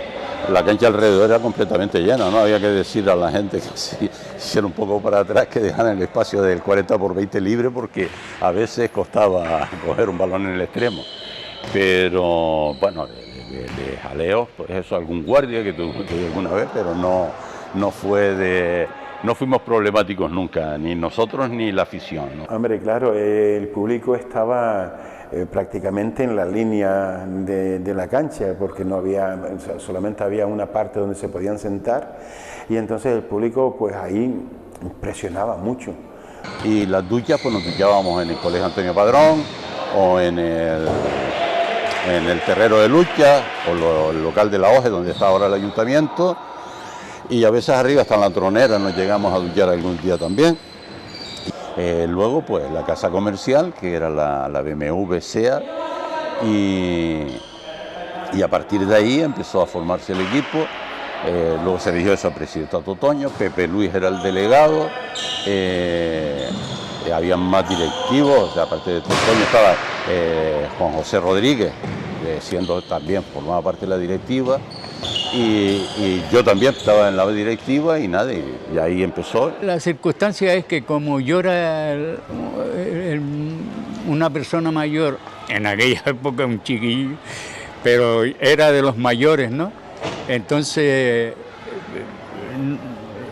la cancha alrededor era completamente llena, ¿no? Había que decir a la gente que si hiciera un poco para atrás, que dejaran el espacio del 40x20 libre, porque a veces costaba coger un balón en el extremo. Pero bueno, de jaleos, pues eso, algún guardia que tuve alguna vez, pero no fuimos problemáticos nunca, ni nosotros ni la afición, ¿no? Hombre, claro, el público estaba prácticamente en la línea de la cancha, porque no había, solamente había una parte donde se podían sentar, y entonces el público pues ahí presionaba mucho. Y las duchas, pues nos duchábamos en el Colegio Antonio Padrón, o en el terrero de lucha, o el local de la OGE, donde está ahora el ayuntamiento, y a veces arriba hasta en la Tronera nos llegamos a duchar algún día también. Luego pues la casa comercial, que era la BMW SEA, y a partir de ahí empezó a formarse el equipo. Luego se eligió eso a presidente Totoño, Pepe Luis era el delegado, había más directivos, o sea, aparte de Totoño estaba Juan José Rodríguez, siendo también formaba parte de la directiva, y yo también estaba en la directiva y nada, y ahí empezó. La circunstancia es que como yo era una persona mayor, en aquella época un chiquillo, pero era de los mayores, ¿no? Entonces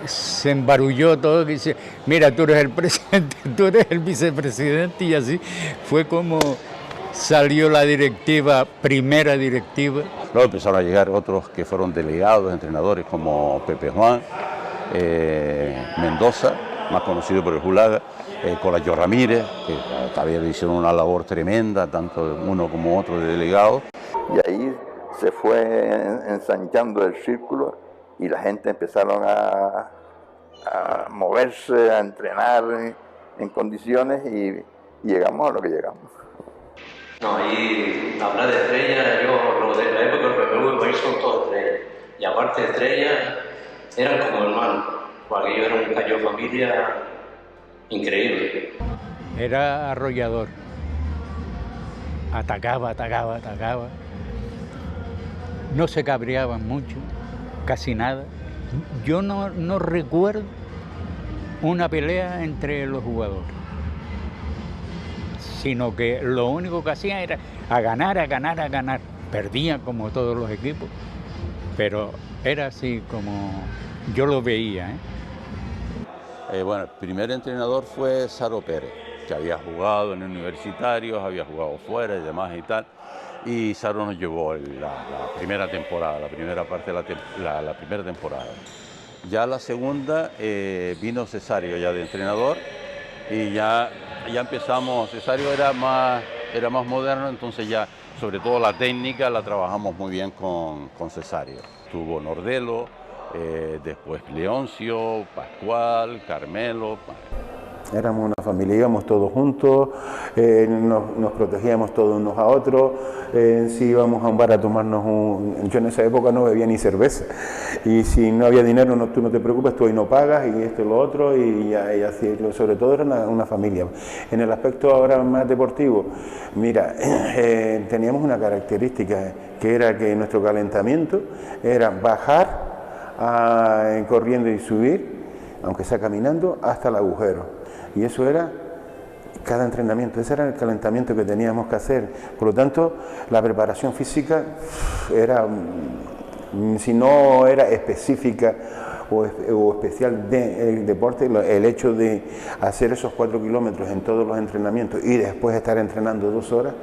se embarulló todo, que dice, mira, tú eres el presidente, tú eres el vicepresidente, y así fue como salió la directiva, primera directiva. Luego empezaron a llegar otros que fueron delegados, entrenadores como Pepe Juan, Mendoza, más conocido por el Julaga, Colayo Ramírez, que también hicieron una labor tremenda, tanto uno como otro de delegados. Y ahí se fue ensanchando el círculo y la gente empezaron a moverse, a entrenar en condiciones y llegamos a lo que llegamos. No, ahí hablar de estrellas, yo lo de la época del PPV, ahí son todas estrellas. Y aparte de estrellas, eran como hermanos, porque yo era un gallo de familia increíble. Era arrollador, atacaba. No se cabreaban mucho, casi nada. Yo no recuerdo una pelea entre los jugadores, sino que lo único que hacían era a ganar. Perdían como todos los equipos, pero era así como yo lo veía, Bueno, el primer entrenador fue Saro Pérez, que había jugado en universitarios, había jugado fuera y demás y tal. Y Saro nos llevó la primera temporada, la primera parte de la primera temporada. Ya la segunda vino Cesario ya de entrenador, y ya empezamos. Cesario era más moderno, entonces ya sobre todo la técnica la trabajamos muy bien con Cesario. Tuvo Nordelo, después Leoncio, Pascual, Carmelo. Éramos una familia, íbamos todos juntos, nos protegíamos todos unos a otros, si íbamos a un bar a tomarnos yo en esa época no bebía ni cerveza, y si no había dinero, tú no te preocupes, tú hoy no pagas, y esto y lo otro, y así, sobre todo era una familia. En el aspecto ahora más deportivo, mira, teníamos una característica, que era que nuestro calentamiento era bajar corriendo y subir, aunque sea caminando, hasta el agujero. Y eso era cada entrenamiento, ese era el calentamiento que teníamos que hacer. Por lo tanto, la preparación física era, si no era específica o especial del deporte, el hecho de hacer esos 4 kilómetros en todos los entrenamientos y después estar entrenando 2 horas,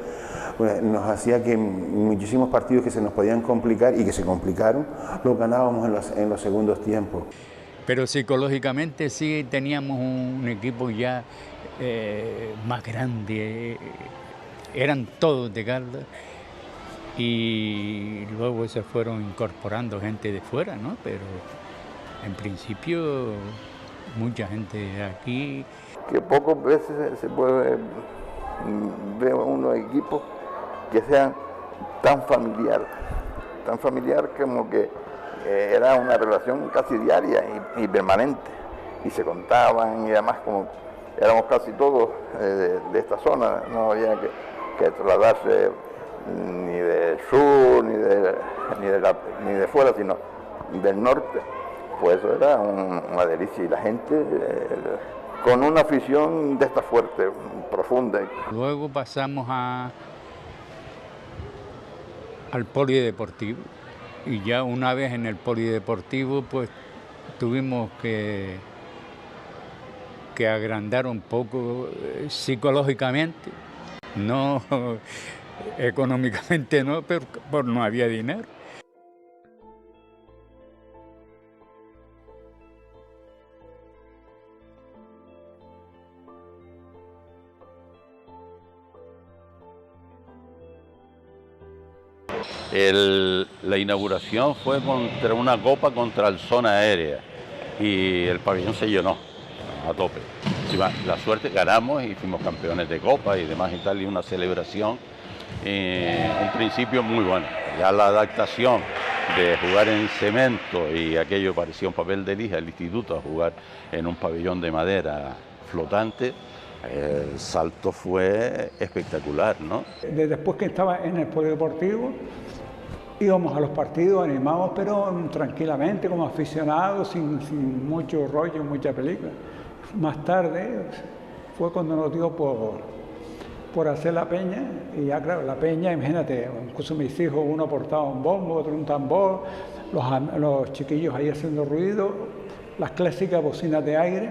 pues nos hacía que muchísimos partidos que se nos podían complicar y que se complicaron, los ganábamos en los segundos tiempos. Pero psicológicamente sí teníamos un equipo ya más grande, eran todos de Galdas, y luego se fueron incorporando gente de fuera, ¿no? Pero en principio mucha gente aquí. Que pocas veces se puede ver unos equipos que sean tan familiar como que era una relación casi diaria y permanente, y se contaban y además como éramos casi todos de esta zona, no había que trasladarse ni del sur, ni de fuera, sino del norte. Pues eso era una delicia, y la gente con una afición de esta fuerte, profunda. Luego pasamos al polideportivo, y ya una vez en el polideportivo pues tuvimos que agrandar un poco psicológicamente, no económicamente no, pero no había dinero. La inauguración fue contra una copa contra el Zona Aérea y el pabellón se llenó a tope. Encima, la suerte, ganamos y fuimos campeones de copa y demás y tal, y una celebración, un principio muy bueno. Ya la adaptación de jugar en cemento y aquello parecía un papel de lija, el instituto, a jugar en un pabellón de madera flotante, el salto fue espectacular, ¿no? Después que estaba en el polideportivo, íbamos a los partidos, animados, pero tranquilamente, como aficionados, sin mucho rollo, mucha película. Más tarde fue cuando nos dio por hacer la peña, y ya claro, la peña, imagínate, incluso mis hijos, uno portaba un bombo, otro un tambor, los chiquillos ahí haciendo ruido, las clásicas bocinas de aire,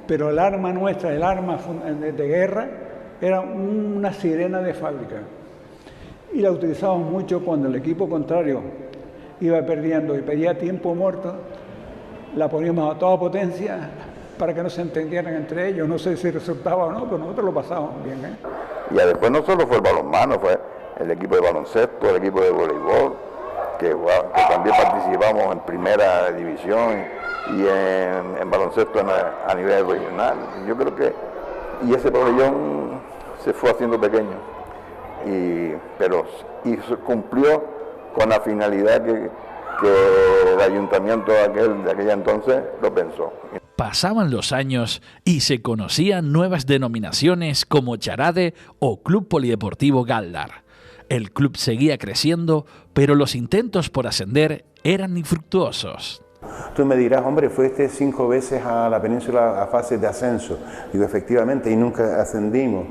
pero el arma nuestra, el arma de guerra, era una sirena de fábrica. Y la utilizábamos mucho cuando el equipo contrario iba perdiendo y pedía tiempo muerto, la poníamos a toda potencia para que no se entendieran entre ellos. No sé si resultaba o no, pero nosotros lo pasábamos bien, ¿eh? Y después no solo fue el balonmano, fue el equipo de baloncesto, el equipo de voleibol, que también participamos en primera división y en baloncesto a nivel regional. Yo creo que ese pabellón se fue haciendo pequeño, pero cumplió con la finalidad que el ayuntamiento de aquella entonces lo pensó. Pasaban los años y se conocían nuevas denominaciones como Charade o Club Polideportivo Galdar. El club seguía creciendo, pero los intentos por ascender eran infructuosos. Tú me dirás, hombre, fuiste 5 veces a la península a fase de ascenso. Digo, efectivamente, y nunca ascendimos,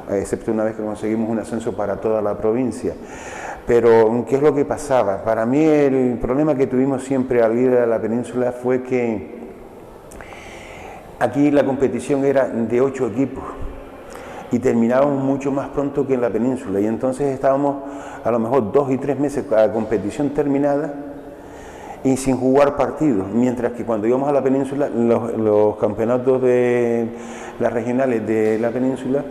excepto una vez que conseguimos un ascenso para toda la provincia. Pero, ¿qué es lo que pasaba? Para mí el problema que tuvimos siempre al ir a la península fue que aquí la competición era de 8 equipos y terminábamos mucho más pronto que en la península, y entonces estábamos a lo mejor 2 y 3 meses con la competición terminada y sin jugar partidos, mientras que cuando íbamos a la península los campeonatos de las regionales de la península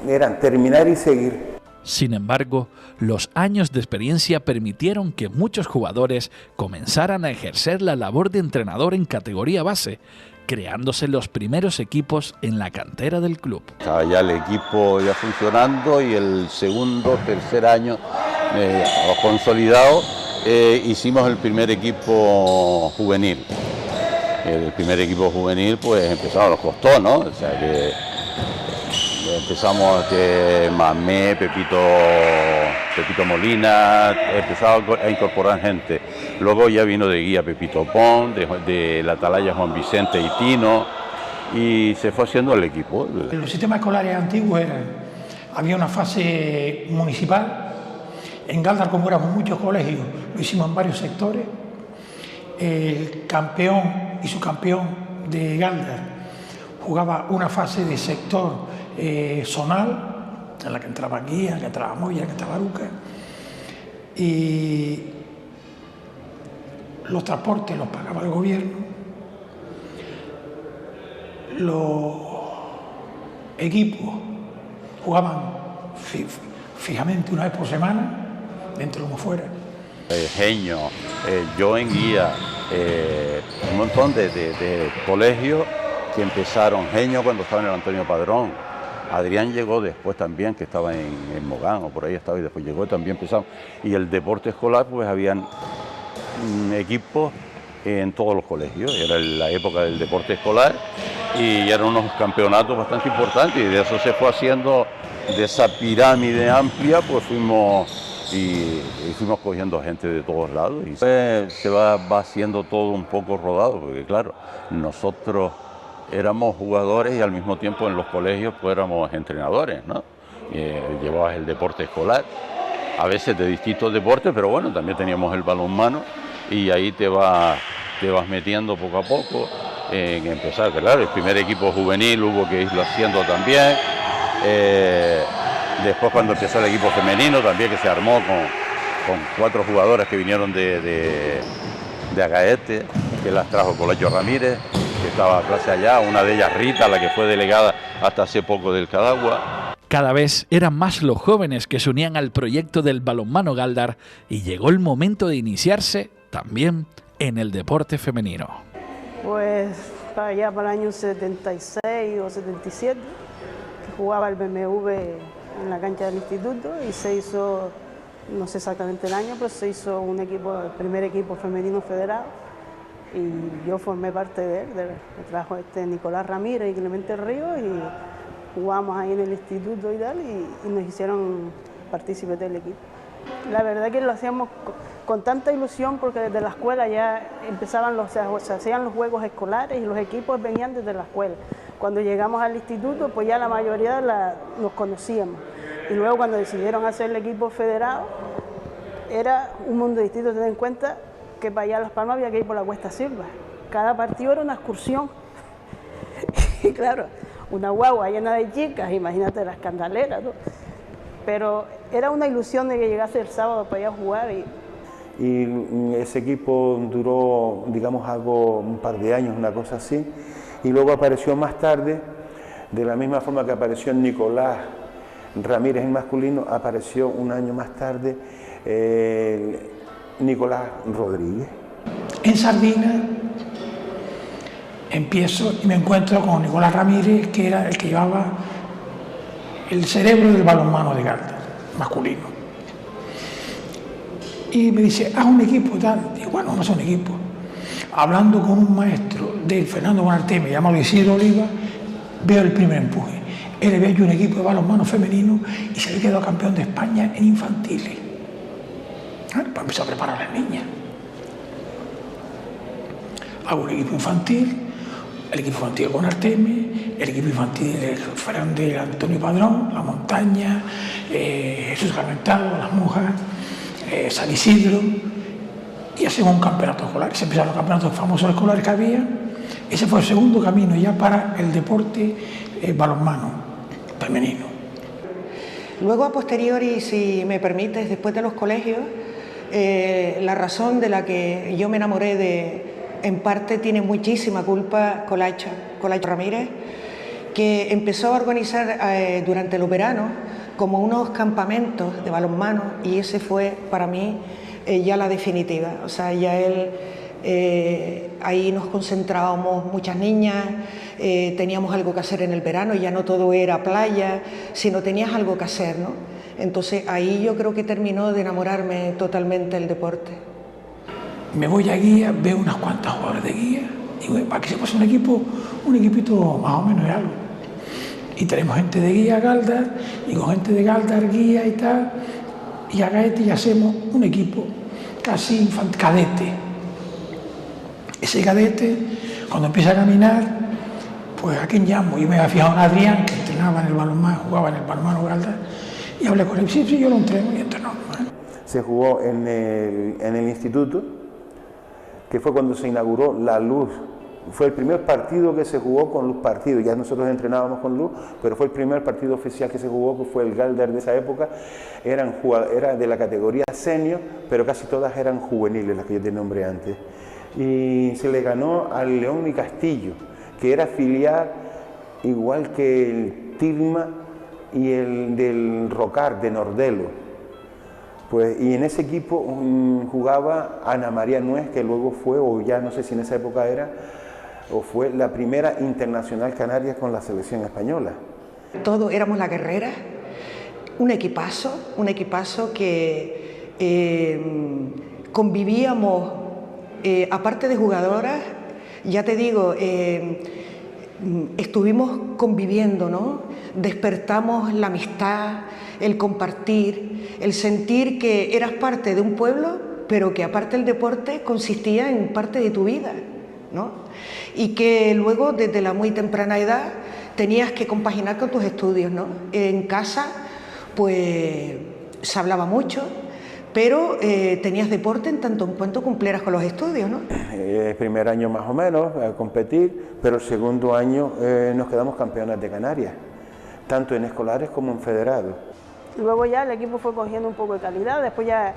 eran terminar y seguir. Sin embargo, los años de experiencia permitieron que muchos jugadores comenzaran a ejercer la labor de entrenador en categoría base, creándose los primeros equipos en la cantera del club. Estaba ya el equipo ya funcionando y el segundo, tercer año consolidado, hicimos el primer equipo juvenil. El primer equipo juvenil pues empezamos, nos costó, ¿no? O sea que empezamos Mamé, Pepito Molina, empezaba a incorporar gente. Luego ya vino de guía Pepito Pon, de la atalaya Juan Vicente y Tino, y se fue haciendo el equipo. Los sistemas escolares antiguos había una fase municipal. En Galdar, como éramos muchos colegios, lo hicimos en varios sectores. El campeón y subcampeón de Galdar jugaba una fase de sector zonal, en la que entraba Guía, en la que entraba Moya, en la que entraba Aruca, y los transportes los pagaba el gobierno, los equipos jugaban fijamente una vez por semana, dentro como fuera. Genio, yo en Guía, un montón de colegios que empezaron. Genio cuando estaba en el Antonio Padrón. Adrián llegó después también, que estaba en Mogán o por ahí estaba, y después llegó y también empezamos. Y el deporte escolar, pues habían equipos en todos los colegios. Era la época del deporte escolar y eran unos campeonatos bastante importantes, y de eso se fue haciendo, de esa pirámide amplia, pues fuimos cogiendo gente de todos lados, y se va haciendo todo un poco rodado, porque claro, nosotros éramos jugadores y al mismo tiempo en los colegios pues éramos entrenadores, ¿no? Llevabas el deporte escolar, a veces de distintos deportes, pero bueno, también teníamos el balonmano, y ahí te vas metiendo poco a poco en empezar. Claro, el primer equipo juvenil hubo que irlo haciendo también. Después, cuando empezó el equipo femenino también, que se armó con 4 jugadoras que vinieron de Agaete, que las trajo Colacho Ramírez, que estaba a clase allá, una de ellas Rita, la que fue delegada hasta hace poco del Cadagua. Cada vez eran más los jóvenes que se unían al proyecto del balonmano Gáldar, y llegó el momento de iniciarse también en el deporte femenino. Pues para allá, para el año 76 o 77, que jugaba el BMW en la cancha del instituto, y se hizo, no sé exactamente el año, pero se hizo un equipo, el primer equipo femenino federado, y yo formé parte de él. Me trajo Nicolás Ramírez y Clemente Ríos, y jugamos ahí en el instituto y tal, y nos hicieron partícipes del equipo. La verdad que lo hacíamos con tanta ilusión, porque desde la escuela ya empezaban se hacían los juegos escolares, y los equipos venían desde la escuela. Cuando llegamos al instituto, pues ya la mayoría nos conocíamos. Y luego, cuando decidieron hacer el equipo federado, era un mundo distinto. Ten en cuenta que para allá a Las Palmas había que ir por la Cuesta Silva. Cada partido era una excursión. Y claro, una guagua llena de chicas, imagínate las candaleras, ¿no? Pero era una ilusión de que llegase el sábado para ir a jugar. Y ese equipo duró, digamos, un par de años, una cosa así. Y luego apareció más tarde, de la misma forma que apareció Nicolás Ramírez en masculino, apareció un año más tarde Nicolás Rodríguez. En Sardina empiezo y me encuentro con Nicolás Ramírez, que era el que llevaba el cerebro del balonmano de Gáldar, masculino. Y me dice, haz un equipo, tal. Digo, bueno, vamos a hacer un equipo. Hablando con un maestro del Fernando Bonarteme, llamado Isidro Oliva, veo el primer empuje. Él había hecho un equipo de balonmano femenino y se había quedado campeón de España en infantiles. Para empezar a preparar a las niñas. Hago un equipo infantil, el equipo infantil con Arteme, el equipo infantil de Antonio Padrón, La Montaña, Jesús Carmentado, Las Mujas, San Isidro, y hacemos un campeonato escolar. Se empezaron los campeonatos famosos escolares que había. Ese fue el segundo camino ya para el deporte balonmano femenino. Luego, a posteriori, si me permites, después de los colegios, la razón de la que yo me enamoré en parte tiene muchísima culpa Colacho Ramírez, que empezó a organizar durante los veranos como unos campamentos de balonmano, y ese fue para mí ya la definitiva. O sea, ya él, ahí nos concentrábamos muchas niñas, teníamos algo que hacer en el verano, ya no todo era playa, sino tenías algo que hacer, ¿no? Entonces ahí yo creo que terminó de enamorarme totalmente el deporte. Me voy a guía, veo unas cuantas jugadoras de guía, digo, para que se pase un equipito más o menos de algo. Y tenemos gente de guía Gáldar, y con gente de Gáldar guía y tal, y a Gaete y hacemos un equipo casi cadete. Ese cadete, cuando empieza a caminar, pues ¿a quién llamo? Yo me había fijado en Adrián, que entrenaba en el balonmano, jugaba en el balonmano Gáldar, y hablé con él, sí, yo lo entreno, y entrenamos. Se jugó en el instituto, que fue cuando se inauguró la luz. Fue el primer partido que se jugó con luz partido. Ya nosotros entrenábamos con luz, pero fue el primer partido oficial que se jugó, que fue el Gáldar de esa época. Era de la categoría senior, pero casi todas eran juveniles, las que yo te nombré antes. Y se le ganó al León y Castillo, que era filial igual que el Tilma y el del Rocar de Nordelo. Pues, y en ese equipo jugaba Ana María Nuez, que luego fue, o ya no sé si en esa época era, o fue la primera internacional canaria con la selección española. Todos éramos la guerrera, un equipazo que convivíamos aparte de jugadoras, ya te digo, estuvimos conviviendo, ¿no? Despertamos la amistad, el compartir, el sentir que eras parte de un pueblo, pero que aparte el deporte consistía en parte de tu vida, ¿no? Y que luego, desde la muy temprana edad, tenías que compaginar con tus estudios, ¿no? En casa, pues, se hablaba mucho, pero tenías deporte en tanto en cuanto cumplieras con los estudios, ¿no? El primer año más o menos a competir, pero el segundo año nos quedamos campeones de Canarias, tanto en escolares como en federados. Luego ya el equipo fue cogiendo un poco de calidad, después ya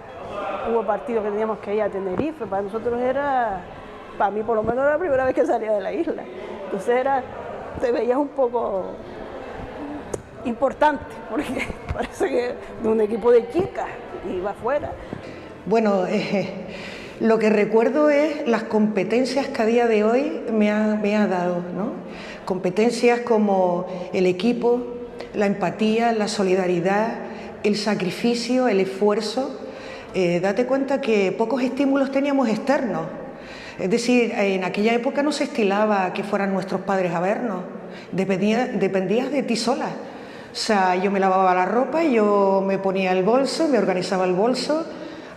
hubo partidos que teníamos que ir a Tenerife, para nosotros era, para mí por lo menos era la primera vez que salía de la isla, entonces te veías un poco importante, porque parece que de un equipo de chicas iba afuera. Bueno, lo que recuerdo es las competencias que a día de hoy me ha dado, ¿no? Competencias como el equipo, la empatía, la solidaridad, el sacrificio, el esfuerzo. Date cuenta que pocos estímulos teníamos externos. Es decir, en aquella época no se estilaba que fueran nuestros padres a vernos. Dependías de ti sola. O sea, yo me lavaba la ropa, yo me ponía el bolso, me organizaba el bolso.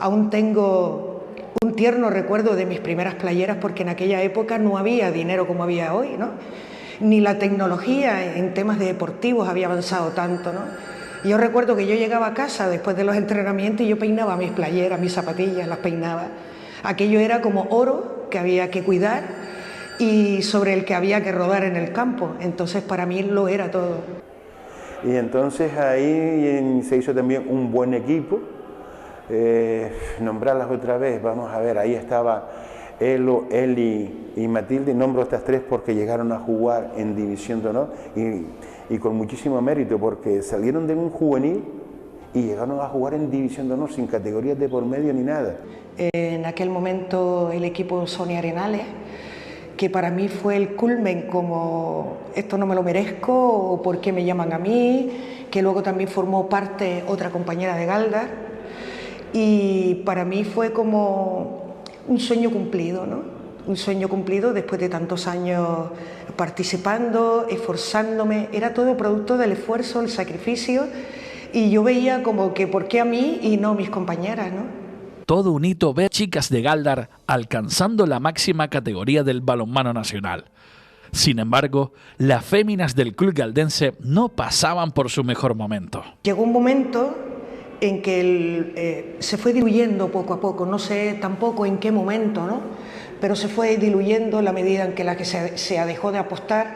Aún tengo un tierno recuerdo de mis primeras playeras, porque en aquella época no había dinero como había hoy, ¿no? Ni la tecnología en temas de deportivos había avanzado tanto, ¿no? Yo recuerdo que yo llegaba a casa después de los entrenamientos y yo peinaba mis playeras, mis zapatillas, las peinaba. Aquello era como oro que había que cuidar y sobre el que había que rodar en el campo. Entonces para mí lo era todo. Y entonces ahí se hizo también un buen equipo. Nombrarlas otra vez, vamos a ver, ahí estaba Elo, Eli y Matilde. Nombro estas tres porque llegaron a jugar en División de Honor y con muchísimo mérito, porque salieron de un juvenil y llegaron a jugar en División de Honor sin categorías de por medio ni nada. En aquel momento el equipo Sonia Arenales, que para mí fue el culmen, como esto no me lo merezco, o por qué me llaman a mí, que luego también formó parte otra compañera de Galdar, y para mí fue como un sueño cumplido, ¿no? Un sueño cumplido después de tantos años participando, esforzándome, era todo producto del esfuerzo, el sacrificio, y yo veía como que por qué a mí y no a mis compañeras, ¿no? Todo un hito ver chicas de Galdar alcanzando la máxima categoría del balonmano nacional. Sin embargo, las féminas del club galdense no pasaban por su mejor momento. Llegó un momento en que se fue diluyendo poco a poco, no sé tampoco en qué momento, ¿no? Pero se fue diluyendo en la medida en que se dejó de apostar,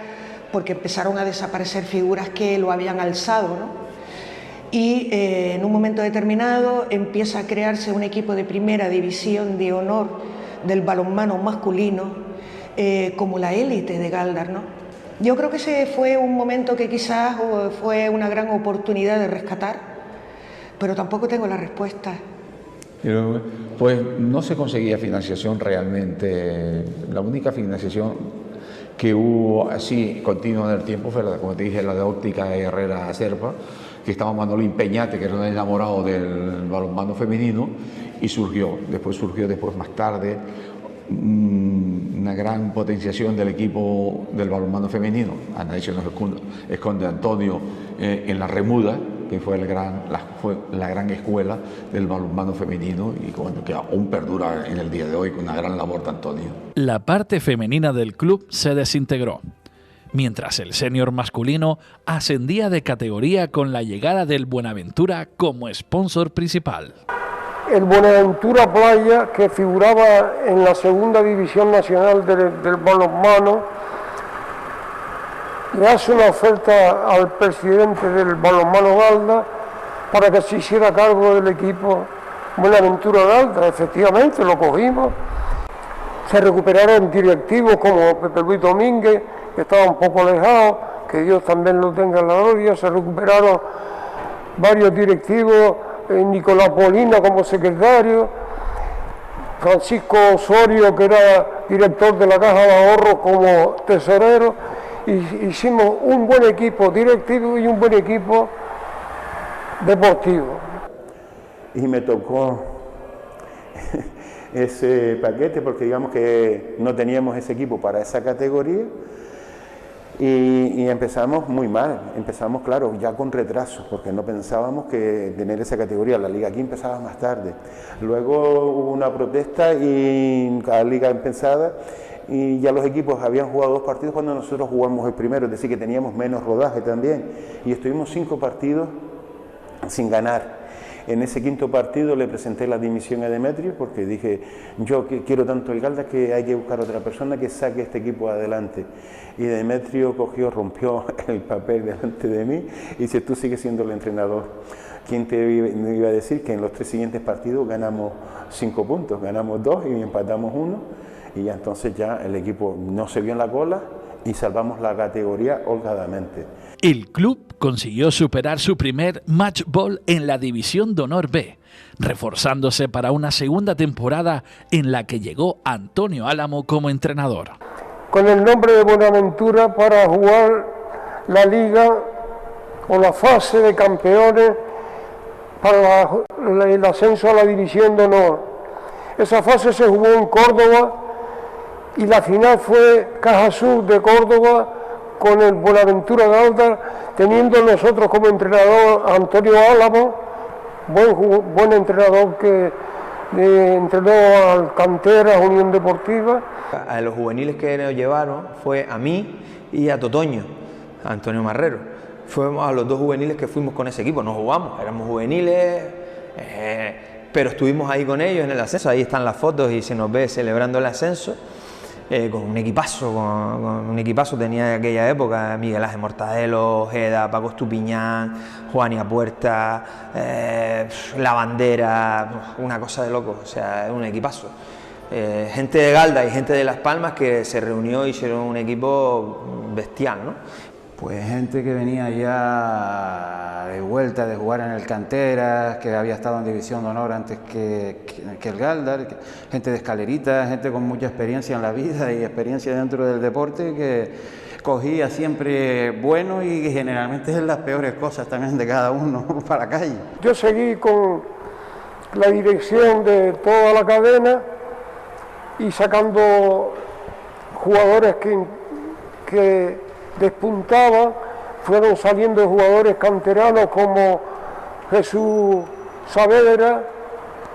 porque empezaron a desaparecer figuras que lo habían alzado, ¿no? Y en un momento determinado empieza a crearse un equipo de primera división de honor del balonmano masculino, como la élite de Galdar, ¿no? Yo creo que ese fue un momento que quizás fue una gran oportunidad de rescatar, pero tampoco tengo la respuesta. Pero, pues no se conseguía financiación realmente. La única financiación que hubo así continua en el tiempo fue, como te dije, la de Óptica Herrera Serpa, que estaba Manolín Peñate, que era un enamorado del balonmano femenino, y después más tarde una gran potenciación del equipo del balonmano femenino. Análisis nos esconde Antonio en la Remuda, que fue la gran escuela del balonmano femenino, y bueno, que aún perdura en el día de hoy con una gran labor de Antonio. La parte femenina del club se desintegró, mientras el senior masculino ascendía de categoría con la llegada del Buenaventura como sponsor principal. El Buenaventura Playa, que figuraba en la segunda división nacional del balonmano, le hace una oferta al presidente del balonmano Galdar para que se hiciera cargo del equipo Buenaventura Galdar. Efectivamente, lo cogimos. Se recuperaron directivos como Pepe Luis Domínguez, que estaba un poco alejado, que Dios también lo tenga en la gloria. Se recuperaron varios directivos, Nicolás Molina como secretario, Francisco Osorio, que era director de la Caja de Ahorros, como tesorero. Y hicimos un buen equipo directivo y un buen equipo deportivo. Y me tocó ese paquete porque digamos que no teníamos ese equipo para esa categoría y empezamos muy mal, empezamos claro ya con retraso porque no pensábamos que tener esa categoría, la liga aquí empezaba más tarde, luego hubo una protesta y la liga empezada y ya los equipos habían jugado 2 partidos cuando nosotros jugamos el primero, es decir que teníamos menos rodaje también y estuvimos 5 partidos sin ganar. En ese 5.º partido le presenté la dimisión a Demetrio porque dije, yo quiero tanto el Galdas que hay que buscar otra persona que saque este equipo adelante. Y Demetrio cogió, rompió el papel delante de mí y dice, tú sigues siendo el entrenador. ¿Quién te iba a decir que en los 3 siguientes partidos ganamos 5 puntos? Ganamos 2 y empatamos 1 y ya entonces ya el equipo no se vio en la cola y salvamos la categoría holgadamente. El club consiguió superar su primer match ball en la División de Honor B, reforzándose para una segunda temporada en la que llegó Antonio Álamo como entrenador. Con el nombre de Buenaventura para jugar la liga o la fase de campeones para el ascenso a la División de Honor. Esa fase se jugó en Córdoba y la final fue Caja Sur de Córdoba con el Buenaventura Galdar, teniendo nosotros como entrenador a Antonio Álamo, buen entrenador que entrenó al Canteras, Unión Deportiva. A los juveniles que nos llevaron fue a mí y a Totoño, a Antonio Marrero. Fuimos a los 2 juveniles que fuimos con ese equipo, no jugamos, éramos juveniles, pero estuvimos ahí con ellos en el ascenso, ahí están las fotos y se nos ve celebrando el ascenso. Con un equipazo tenía en aquella época Miguel Ángel Mortadelo, Ojeda, Paco Estupiñán, Juan Puerta, La Bandera, una cosa de loco, o sea, un equipazo. Gente de Galda y gente de Las Palmas que se reunió y hicieron un equipo bestial, ¿no? Pues gente que venía ya de vuelta de jugar en el Canteras, que había estado en División de Honor antes que el Galdar, gente de Escalerita, gente con mucha experiencia en la vida y experiencia dentro del deporte que cogía siempre bueno y generalmente es las peores cosas también de cada uno para la calle. Yo seguí con la dirección de toda la cadena y sacando jugadores que despuntaban, fueron saliendo jugadores canteranos como Jesús Saavedra,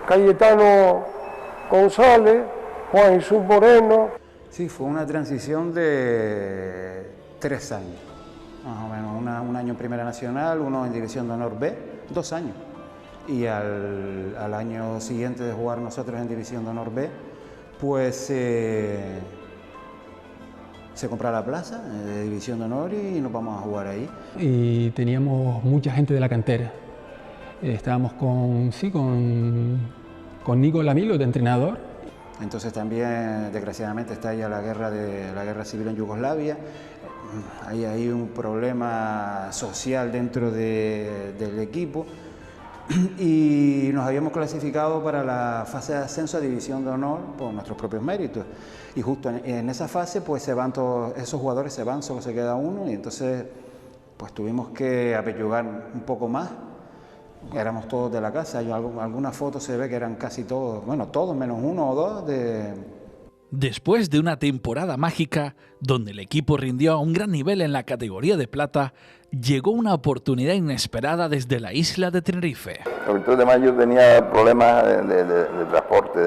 Cayetano González, Juan Jesús Moreno. Sí, fue una transición de 3 años, más o menos, un año en Primera Nacional, uno en División de Honor B, 2 años. Y al año siguiente de jugar nosotros en División de Honor B, pues se compra la plaza de División de Honor y nos vamos a jugar ahí. Y teníamos mucha gente de la cantera. Estábamos con Nico Lamilo de entrenador. Entonces también, desgraciadamente, está ya la guerra civil en Yugoslavia. Hay un problema social dentro del equipo. Y nos habíamos clasificado para la fase de ascenso a División de Honor por nuestros propios méritos. Y justo en esa fase pues se van todos esos jugadores, solo se queda uno y entonces pues tuvimos que apellugar un poco más. Éramos todos de la casa, algunas fotos se ve que eran casi todos, bueno, todos menos 1 o 2 de... Después de una temporada mágica donde el equipo rindió a un gran nivel en la categoría de plata, llegó una oportunidad inesperada desde la isla de Tenerife. El 23 de mayo tenía problemas de transporte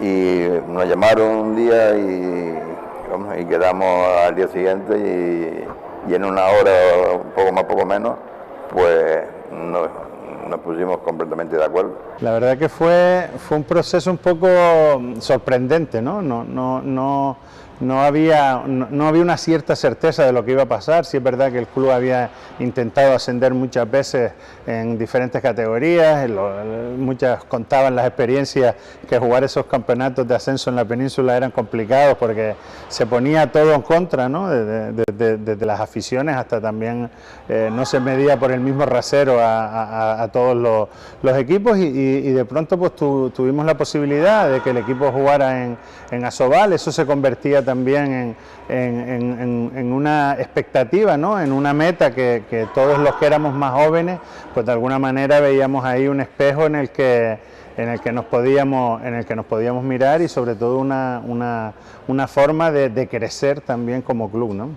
y nos llamaron un día y quedamos al día siguiente y en una hora, un poco más, poco menos, pues nos pusimos completamente de acuerdo. La verdad que fue un proceso un poco sorprendente, ¿no? No había una cierta certeza de lo que iba a pasar. Sí es verdad que el club había intentado ascender muchas veces en diferentes categorías, muchas contaban las experiencias que jugar esos campeonatos de ascenso en la península eran complicados porque se ponía todo en contra, ¿no? Desde las aficiones hasta también no se medía por el mismo rasero a todos los equipos y de pronto pues tuvimos la posibilidad de que el equipo jugara en Asobal. Eso se convertía también en una expectativa, ¿no? En una meta que todos los que éramos más jóvenes, pues de alguna manera veíamos ahí un espejo en el que nos podíamos mirar, y sobre todo una forma de crecer también como club, ¿no?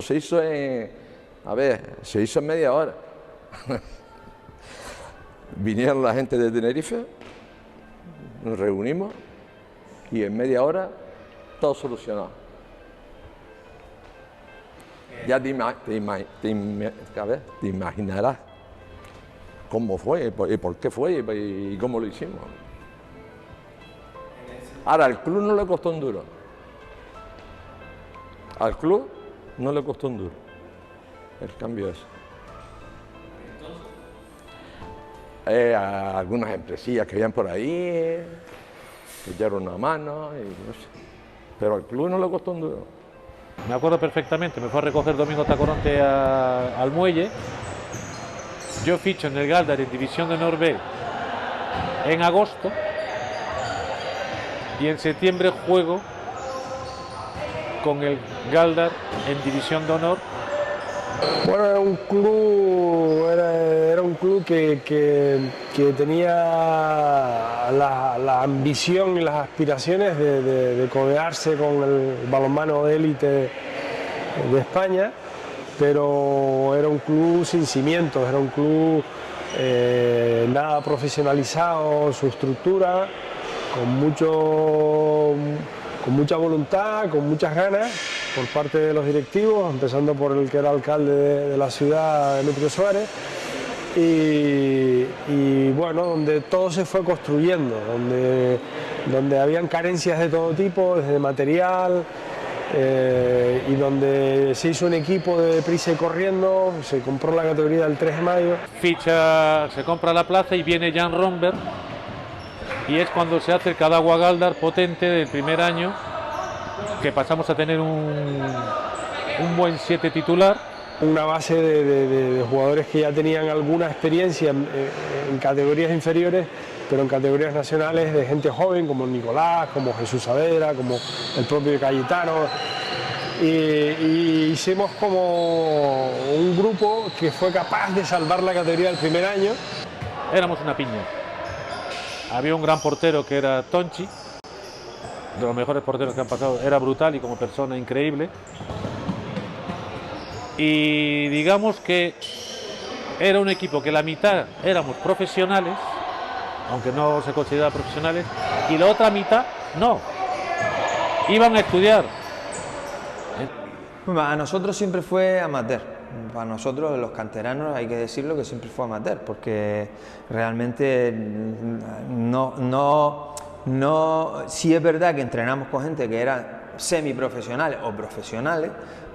Se hizo en media hora. Vinieron la gente de Tenerife, nos reunimos y en media hora todo solucionado. Ya te imaginarás cómo fue y por qué fue y cómo lo hicimos. Ahora, al club no le costó un duro. Al club no le costó un duro el cambio ese. A algunas empresillas que habían por ahí, que echaron una mano, y no sé. Pero al club no le costó un duro. Me acuerdo perfectamente, me fue a recoger Domingo Tacoronte al muelle. Yo ficho en el Galdar en División de Honor B en agosto, y en septiembre juego con el Galdar en División de Honor. Bueno, era un club que tenía la ambición y las aspiraciones de codearse con el balonmano de élite de España, pero era un club sin cimientos, era un club nada profesionalizado, su estructura, con mucha voluntad, con muchas ganas por parte de los directivos, empezando por el que era alcalde de la ciudad, Demetrio Suárez, y bueno, donde todo se fue construyendo, donde habían carencias de todo tipo, desde material, y donde se hizo un equipo de prisa y corriendo, se compró la categoría del 3 de mayo. Se compra la plaza y viene Jan Romberg, y es cuando se hace el Cadagua Galdar potente del primer año, que pasamos a tener un buen 7 titular. Una base de jugadores que ya tenían alguna experiencia en categorías inferiores, pero en categorías nacionales, de gente joven como Nicolás, como Jesús Saavedra, como el propio Cayetano. Y hicimos como un grupo que fue capaz de salvar la categoría del primer año. Éramos una piña. Había un gran portero que era Tonchi, de los mejores porteros que han pasado, era brutal y como persona increíble. Y digamos que era un equipo que la mitad éramos profesionales, aunque no se considera profesionales, y la otra mitad no, iban a estudiar. A nosotros siempre fue amateur. Para nosotros, los canteranos, hay que decirlo que siempre fue amateur, porque realmente sí es verdad que entrenamos con gente que eran semiprofesionales o profesionales,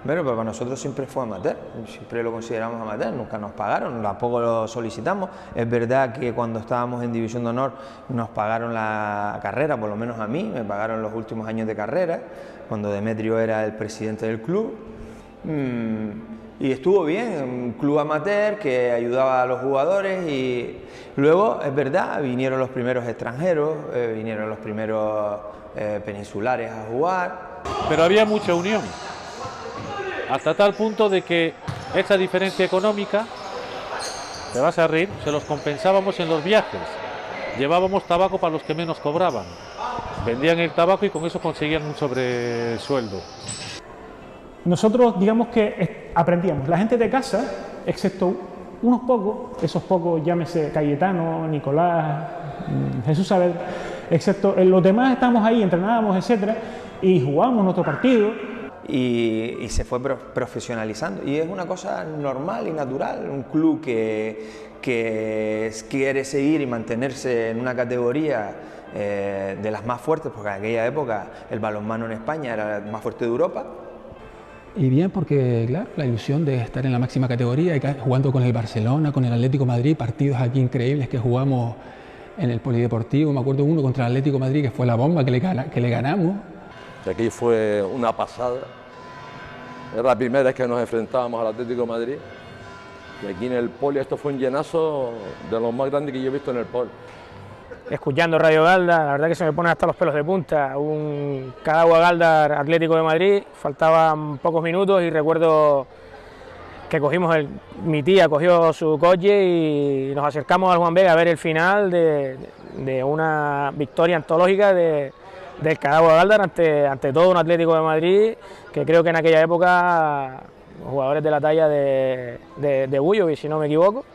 pero para nosotros siempre fue amateur, siempre lo consideramos amateur, nunca nos pagaron, tampoco lo solicitamos. Es verdad que cuando estábamos en División de Honor nos pagaron la carrera, por lo menos a mí, me pagaron los últimos años de carrera, cuando Demetrio era el presidente del club. Y estuvo bien, un club amateur que ayudaba a los jugadores, y luego, es verdad, vinieron los primeros extranjeros, vinieron los primeros peninsulares a jugar. Pero había mucha unión, hasta tal punto de que esa diferencia económica, te vas a reír, se los compensábamos en los viajes. Llevábamos tabaco para los que menos cobraban, vendían el tabaco y con eso conseguían un sobresueldo. Nosotros, digamos que aprendíamos, la gente de casa, excepto unos pocos, esos pocos, llámese Cayetano, Nicolás, Jesús Saavedra, excepto los demás estamos ahí, entrenábamos, etcétera, y jugábamos nuestro partido. Y se fue profesionalizando, y es una cosa normal y natural, un club que quiere seguir y mantenerse en una categoría de las más fuertes, porque en aquella época el balonmano en España era el más fuerte de Europa. Y bien, porque claro, la ilusión de estar en la máxima categoría, jugando con el Barcelona, con el Atlético de Madrid, partidos aquí increíbles que jugamos en el Polideportivo. Me acuerdo uno contra el Atlético de Madrid que fue la bomba que le ganamos. Aquí fue una pasada. Era la primera vez que nos enfrentábamos al Atlético de Madrid. Y aquí en el Poli esto fue un llenazo de los más grandes que yo he visto en el Poli. escuchando Radio Galdar, la verdad que se me ponen hasta los pelos de punta. Un Cadagua Galdar Atlético de Madrid, faltaban pocos minutos y recuerdo que mi tía cogió su coche y nos acercamos al Juan Vega a ver el final de una victoria antológica del Cadagua Galdar ante todo un Atlético de Madrid, que creo que en aquella época jugadores de la talla de Bujovic, si no me equivoco,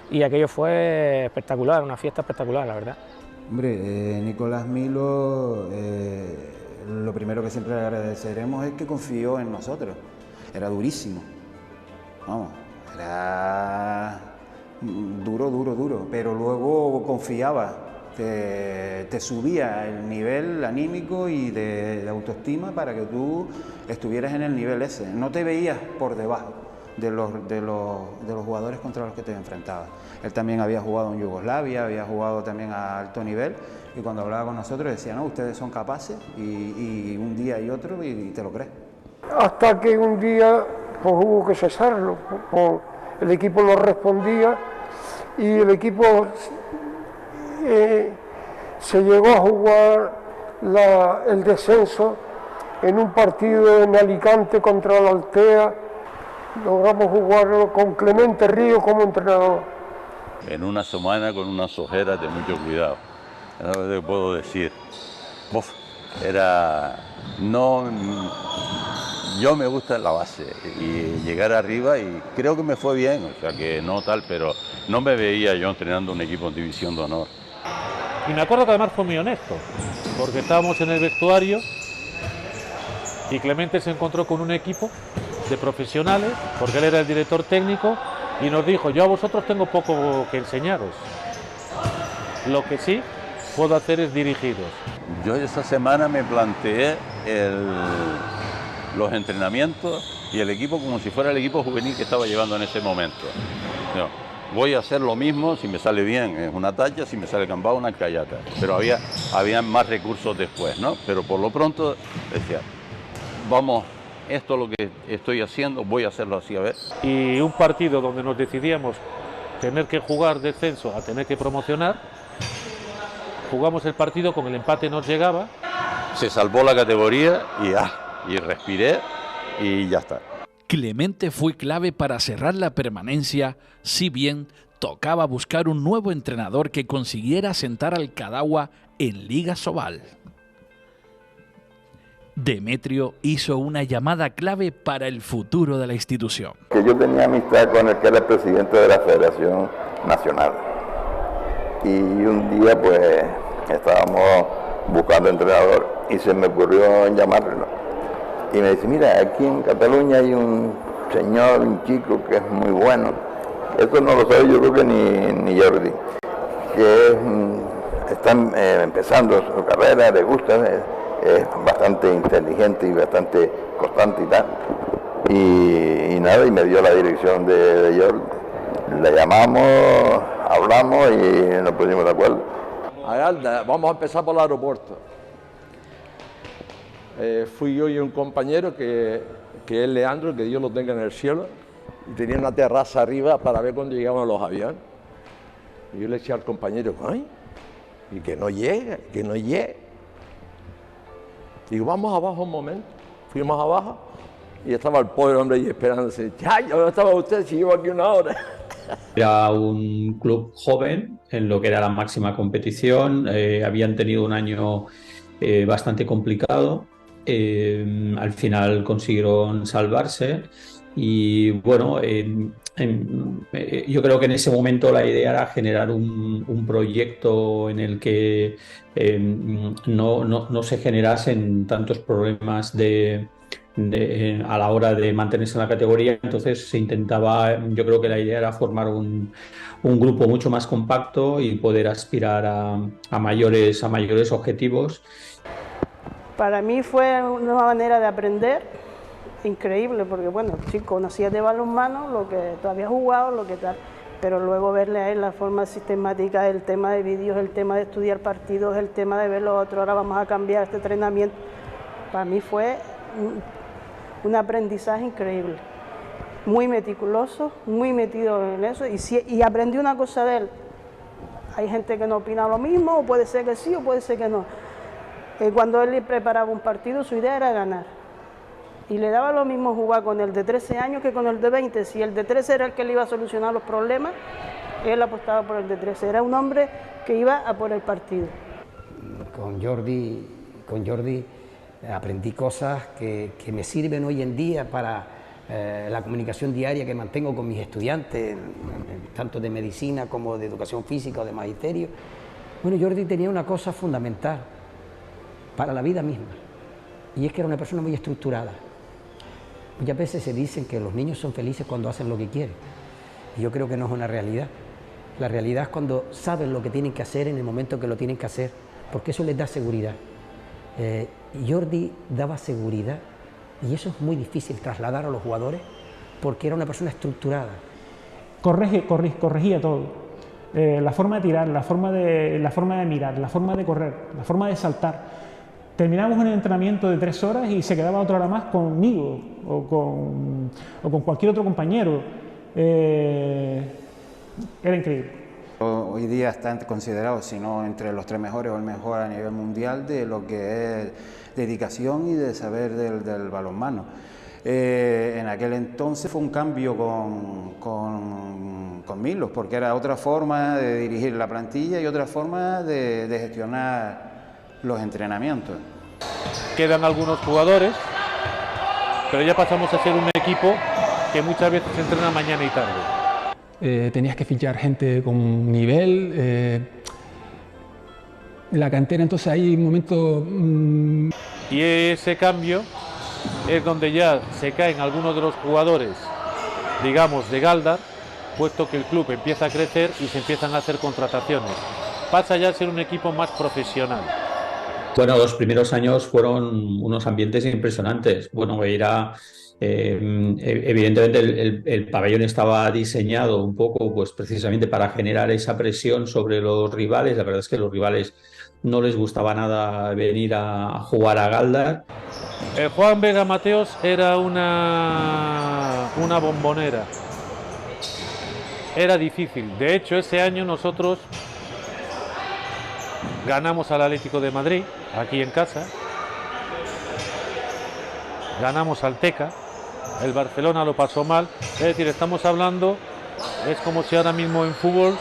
y aquello fue espectacular, una fiesta espectacular, la verdad. Hombre, Nicolás Milo, lo primero que siempre le agradeceremos es que confió en nosotros. Era durísimo, vamos, era duro, pero luego confiaba, te subía el nivel anímico y de autoestima para que tú estuvieras en el nivel ese. No te veías por debajo de los jugadores contra los que te enfrentabas. Él también había jugado en Yugoslavia, había jugado también a alto nivel, y cuando hablaba con nosotros decía, no, ustedes son capaces, y un día y otro, y te lo crees. Hasta que un día pues, hubo que cesarlo, el equipo no respondía y el equipo se llegó a jugar el descenso en un partido en Alicante contra la Altea. Logramos jugarlo con Clemente Río como entrenador. En una semana con unas ojeras de mucho cuidado, es lo que puedo decir. Yo me gusta la base y llegar arriba, y creo que me fue bien, o sea que no tal, pero no me veía yo entrenando un equipo en División de Honor. Y me acuerdo que además fue muy honesto, porque estábamos en el vestuario y Clemente se encontró con un equipo de profesionales, porque él era el director técnico, y nos dijo, yo a vosotros tengo poco que enseñaros, lo que sí puedo hacer es dirigiros. Yo esta semana me planteé los entrenamientos y el equipo como si fuera el equipo juvenil que estaba llevando en ese momento. No, voy a hacer lo mismo si me sale bien, es una talla, si me sale cambado, una callata. Pero había más recursos después, ¿no? Pero por lo pronto decía, vamos, esto es lo que estoy haciendo, voy a hacerlo así, a ver. Y un partido donde nos decidíamos tener que jugar descenso a tener que promocionar, jugamos el partido, con el empate nos llegaba. Se salvó la categoría y respiré y ya está. Clemente fue clave para cerrar la permanencia, si bien tocaba buscar un nuevo entrenador que consiguiera sentar al Cadagua en Liga Sobal. Demetrio hizo una llamada clave para el futuro de la institución. Que yo tenía amistad con el que era el presidente de la Federación Nacional. Y un día pues estábamos buscando entrenador y se me ocurrió llamarlo. Y me dice, mira, aquí en Cataluña hay un señor, un chico que es muy bueno. Esto no lo sabe yo creo que ni Jordi. Que está empezando su carrera, le gusta, es bastante inteligente y bastante constante y tal. Y nada, y me dio la dirección de Jordi. Le llamamos, hablamos y nos pusimos de acuerdo. A Galdar, vamos a empezar por el aeropuerto. Fui yo y un compañero que es Leandro, que Dios lo tenga en el cielo, y tenía una terraza arriba para ver cuando llegaban los aviones. Y yo le decía al compañero, ¡ay! Y que no llega, que no llegue. Digo, vamos abajo un momento. Fuimos abajo y estaba el pobre hombre ahí esperándose. ¡Ya estaba usted si llevo aquí una hora! Era un club joven en lo que era la máxima competición, habían tenido un año bastante complicado, al final consiguieron salvarse y bueno, yo creo que en ese momento la idea era generar un proyecto en el que no se generasen tantos problemas a la hora de mantenerse en la categoría. Entonces se intentaba, yo creo que la idea era formar un grupo mucho más compacto y poder aspirar a mayores objetivos. Para mí fue una manera de aprender increíble, porque bueno, sí, conocía de balonmano, lo que tú habías jugado, lo que tal, pero luego verle a él la forma sistemática, el tema de vídeos, el tema de estudiar partidos, el tema de ver lo otro, ahora vamos a cambiar este entrenamiento, para mí fue un aprendizaje increíble, muy meticuloso, muy metido en eso, y aprendí una cosa de él, hay gente que no opina lo mismo, o puede ser que sí, o puede ser que no. Cuando él preparaba un partido, su idea era ganar. Y le daba lo mismo jugar con el de 13 años que con el de 20. Si el de 13 era el que le iba a solucionar los problemas, él apostaba por el de 13. Era un hombre que iba a por el partido. Con Jordi aprendí cosas que me sirven hoy en día para la comunicación diaria que mantengo con mis estudiantes, tanto de medicina como de educación física o de magisterio. Bueno, Jordi tenía una cosa fundamental para la vida misma, y es que era una persona muy estructurada. Muchas veces se dicen que los niños son felices cuando hacen lo que quieren, y yo creo que no es una realidad. La realidad es cuando saben lo que tienen que hacer en el momento que lo tienen que hacer, porque eso les da seguridad. Jordi daba seguridad, y eso es muy difícil trasladar a los jugadores, porque era una persona estructurada. Corregía todo. La forma de tirar, la forma de mirar, la forma de correr, la forma de saltar. Terminábamos un entrenamiento de 3 horas y se quedaba otra hora más conmigo o con cualquier otro compañero. Era increíble. Hoy día está considerado, si no entre los 3 mejores o el mejor a nivel mundial de lo que es dedicación y de saber del balonmano. En aquel entonces fue un cambio con Milos, porque era otra forma de dirigir la plantilla y otra forma de gestionar los entrenamientos. Quedan algunos jugadores, pero ya pasamos a ser un equipo que muchas veces se entrena mañana y tarde. Tenías que fichar gente con nivel. La cantera, entonces hay un momento... Y ese cambio es donde ya se caen algunos de los jugadores, digamos, de Galdar, puesto que el club empieza a crecer y se empiezan a hacer contrataciones. Pasa ya a ser un equipo más profesional. Bueno, los primeros años fueron unos ambientes impresionantes. Bueno, evidentemente el pabellón estaba diseñado un poco pues precisamente para generar esa presión sobre los rivales. La verdad es que a los rivales no les gustaba nada venir a jugar a Galdar. El Juan Vega Mateos era una bombonera. Era difícil. De hecho, ese año nosotros ganamos al Atlético de Madrid, aquí en casa. Ganamos al Teca. El Barcelona lo pasó mal. Es decir, estamos hablando, es como si ahora mismo en fútbol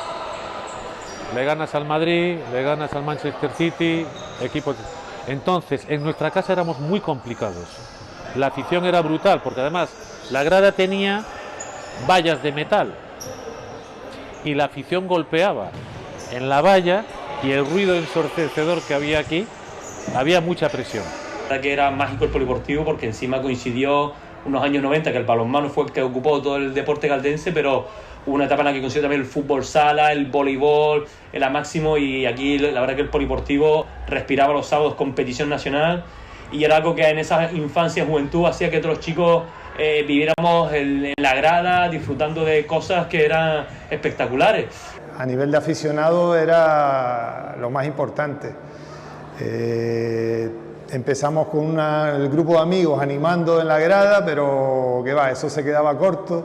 le ganas al Madrid, le ganas al Manchester City, equipos. Entonces, en nuestra casa éramos muy complicados. La afición era brutal, porque además la grada tenía vallas de metal y la afición golpeaba en la valla, y el ruido ensordecedor que había aquí, había mucha presión. La verdad que era mágico el polideportivo, porque encima coincidió unos años 90 que el balonmano fue el que ocupó todo el deporte caldense, pero hubo una etapa en la que coincidió también el fútbol sala, el voleibol, era máximo, y aquí la verdad que el polideportivo respiraba los sábados competición nacional, y era algo que en esa infancia y juventud hacía que todos los chicos viviéramos en la grada disfrutando de cosas que eran espectaculares. A nivel de aficionado era lo más importante. Empezamos con el grupo de amigos animando en la grada, pero que va, eso se quedaba corto.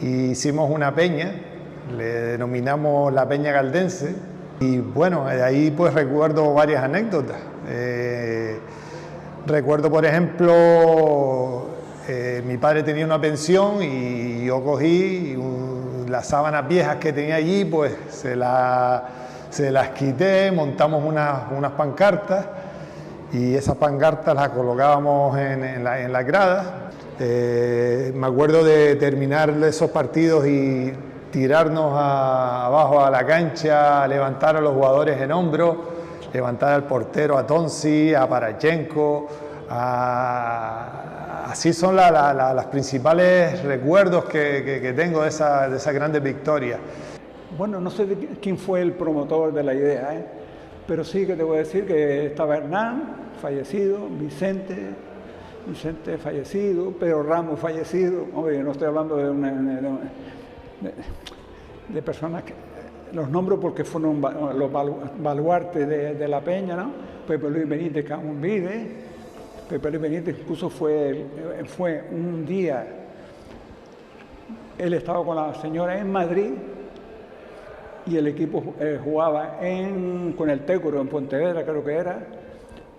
Y hicimos una peña, le denominamos la Peña Caldense. Y bueno, ahí pues recuerdo varias anécdotas. Recuerdo, por ejemplo, mi padre tenía una pensión y yo cogí las sábanas viejas que tenía allí, pues se las quité, montamos unas pancartas, y esas pancartas las colocábamos en la grada. Me acuerdo de terminar esos partidos y tirarnos abajo a la cancha, levantar a los jugadores en hombros, levantar al portero, a Tonsi, a Parachenko. Así son los principales recuerdos que tengo de esas grandes victorias. Bueno, no sé quién fue el promotor de la idea, pero sí que te voy a decir que estaba Hernán, fallecido, Vicente fallecido, Pedro Ramos fallecido. Hombre, yo no estoy hablando de personas que los nombro porque fueron los baluartes de la peña, ¿no? Pepe Luis Benítez Camumbide. Pepe Luis Benítez incluso fue un día, él estaba con la señora en Madrid y el equipo jugaba con el Técoro en Pontevedra, creo que era,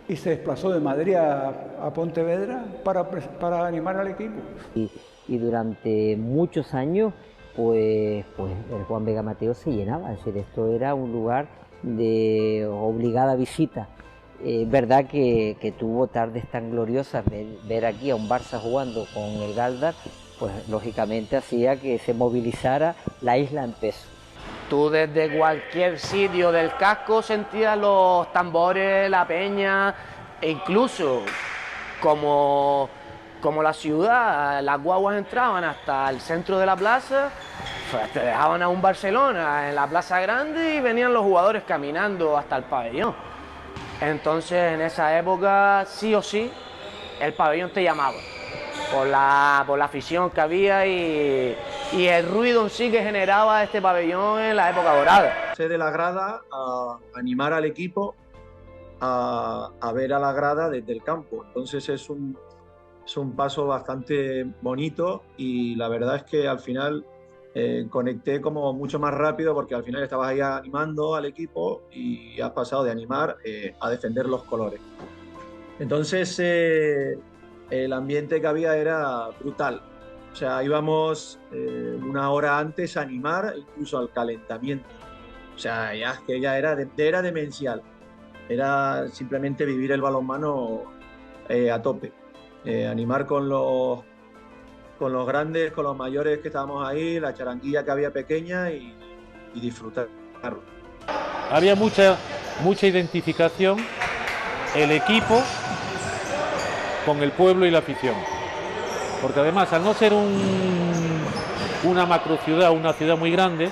y se desplazó de Madrid a Pontevedra para animar al equipo. Y durante muchos años, pues el Juan Vega Mateos se llenaba, es decir, esto era un lugar de obligada visita. Verdad que tuvo tardes tan gloriosas, ver aquí a un Barça jugando con el Galdar, pues lógicamente hacía que se movilizara la isla en peso. Tú desde cualquier sitio del casco sentías los tambores, la peña, e incluso como la ciudad, las guaguas entraban hasta el centro de la plaza, pues te dejaban a un Barcelona en la plaza grande y venían los jugadores caminando hasta el pabellón. Entonces en esa época sí o sí el pabellón te llamaba por la afición que había y el ruido en sí que generaba este pabellón en la época dorada. De la grada a animar al equipo a ver a la grada desde el campo. Entonces es un paso bastante bonito y la verdad es que al final conecté como mucho más rápido porque al final estabas ahí animando al equipo y has pasado de animar a defender los colores. Entonces el ambiente que había era brutal. O sea, íbamos una hora antes a animar, incluso al calentamiento. O sea, ya era demencial. Era simplemente vivir el balonmano a tope. Animar con los grandes, con los mayores que estábamos ahí, la charanguilla que había pequeña y disfrutarlo. Había mucha identificación, el equipo con el pueblo y la afición. Porque además, al no ser una macrociudad, una ciudad muy grande,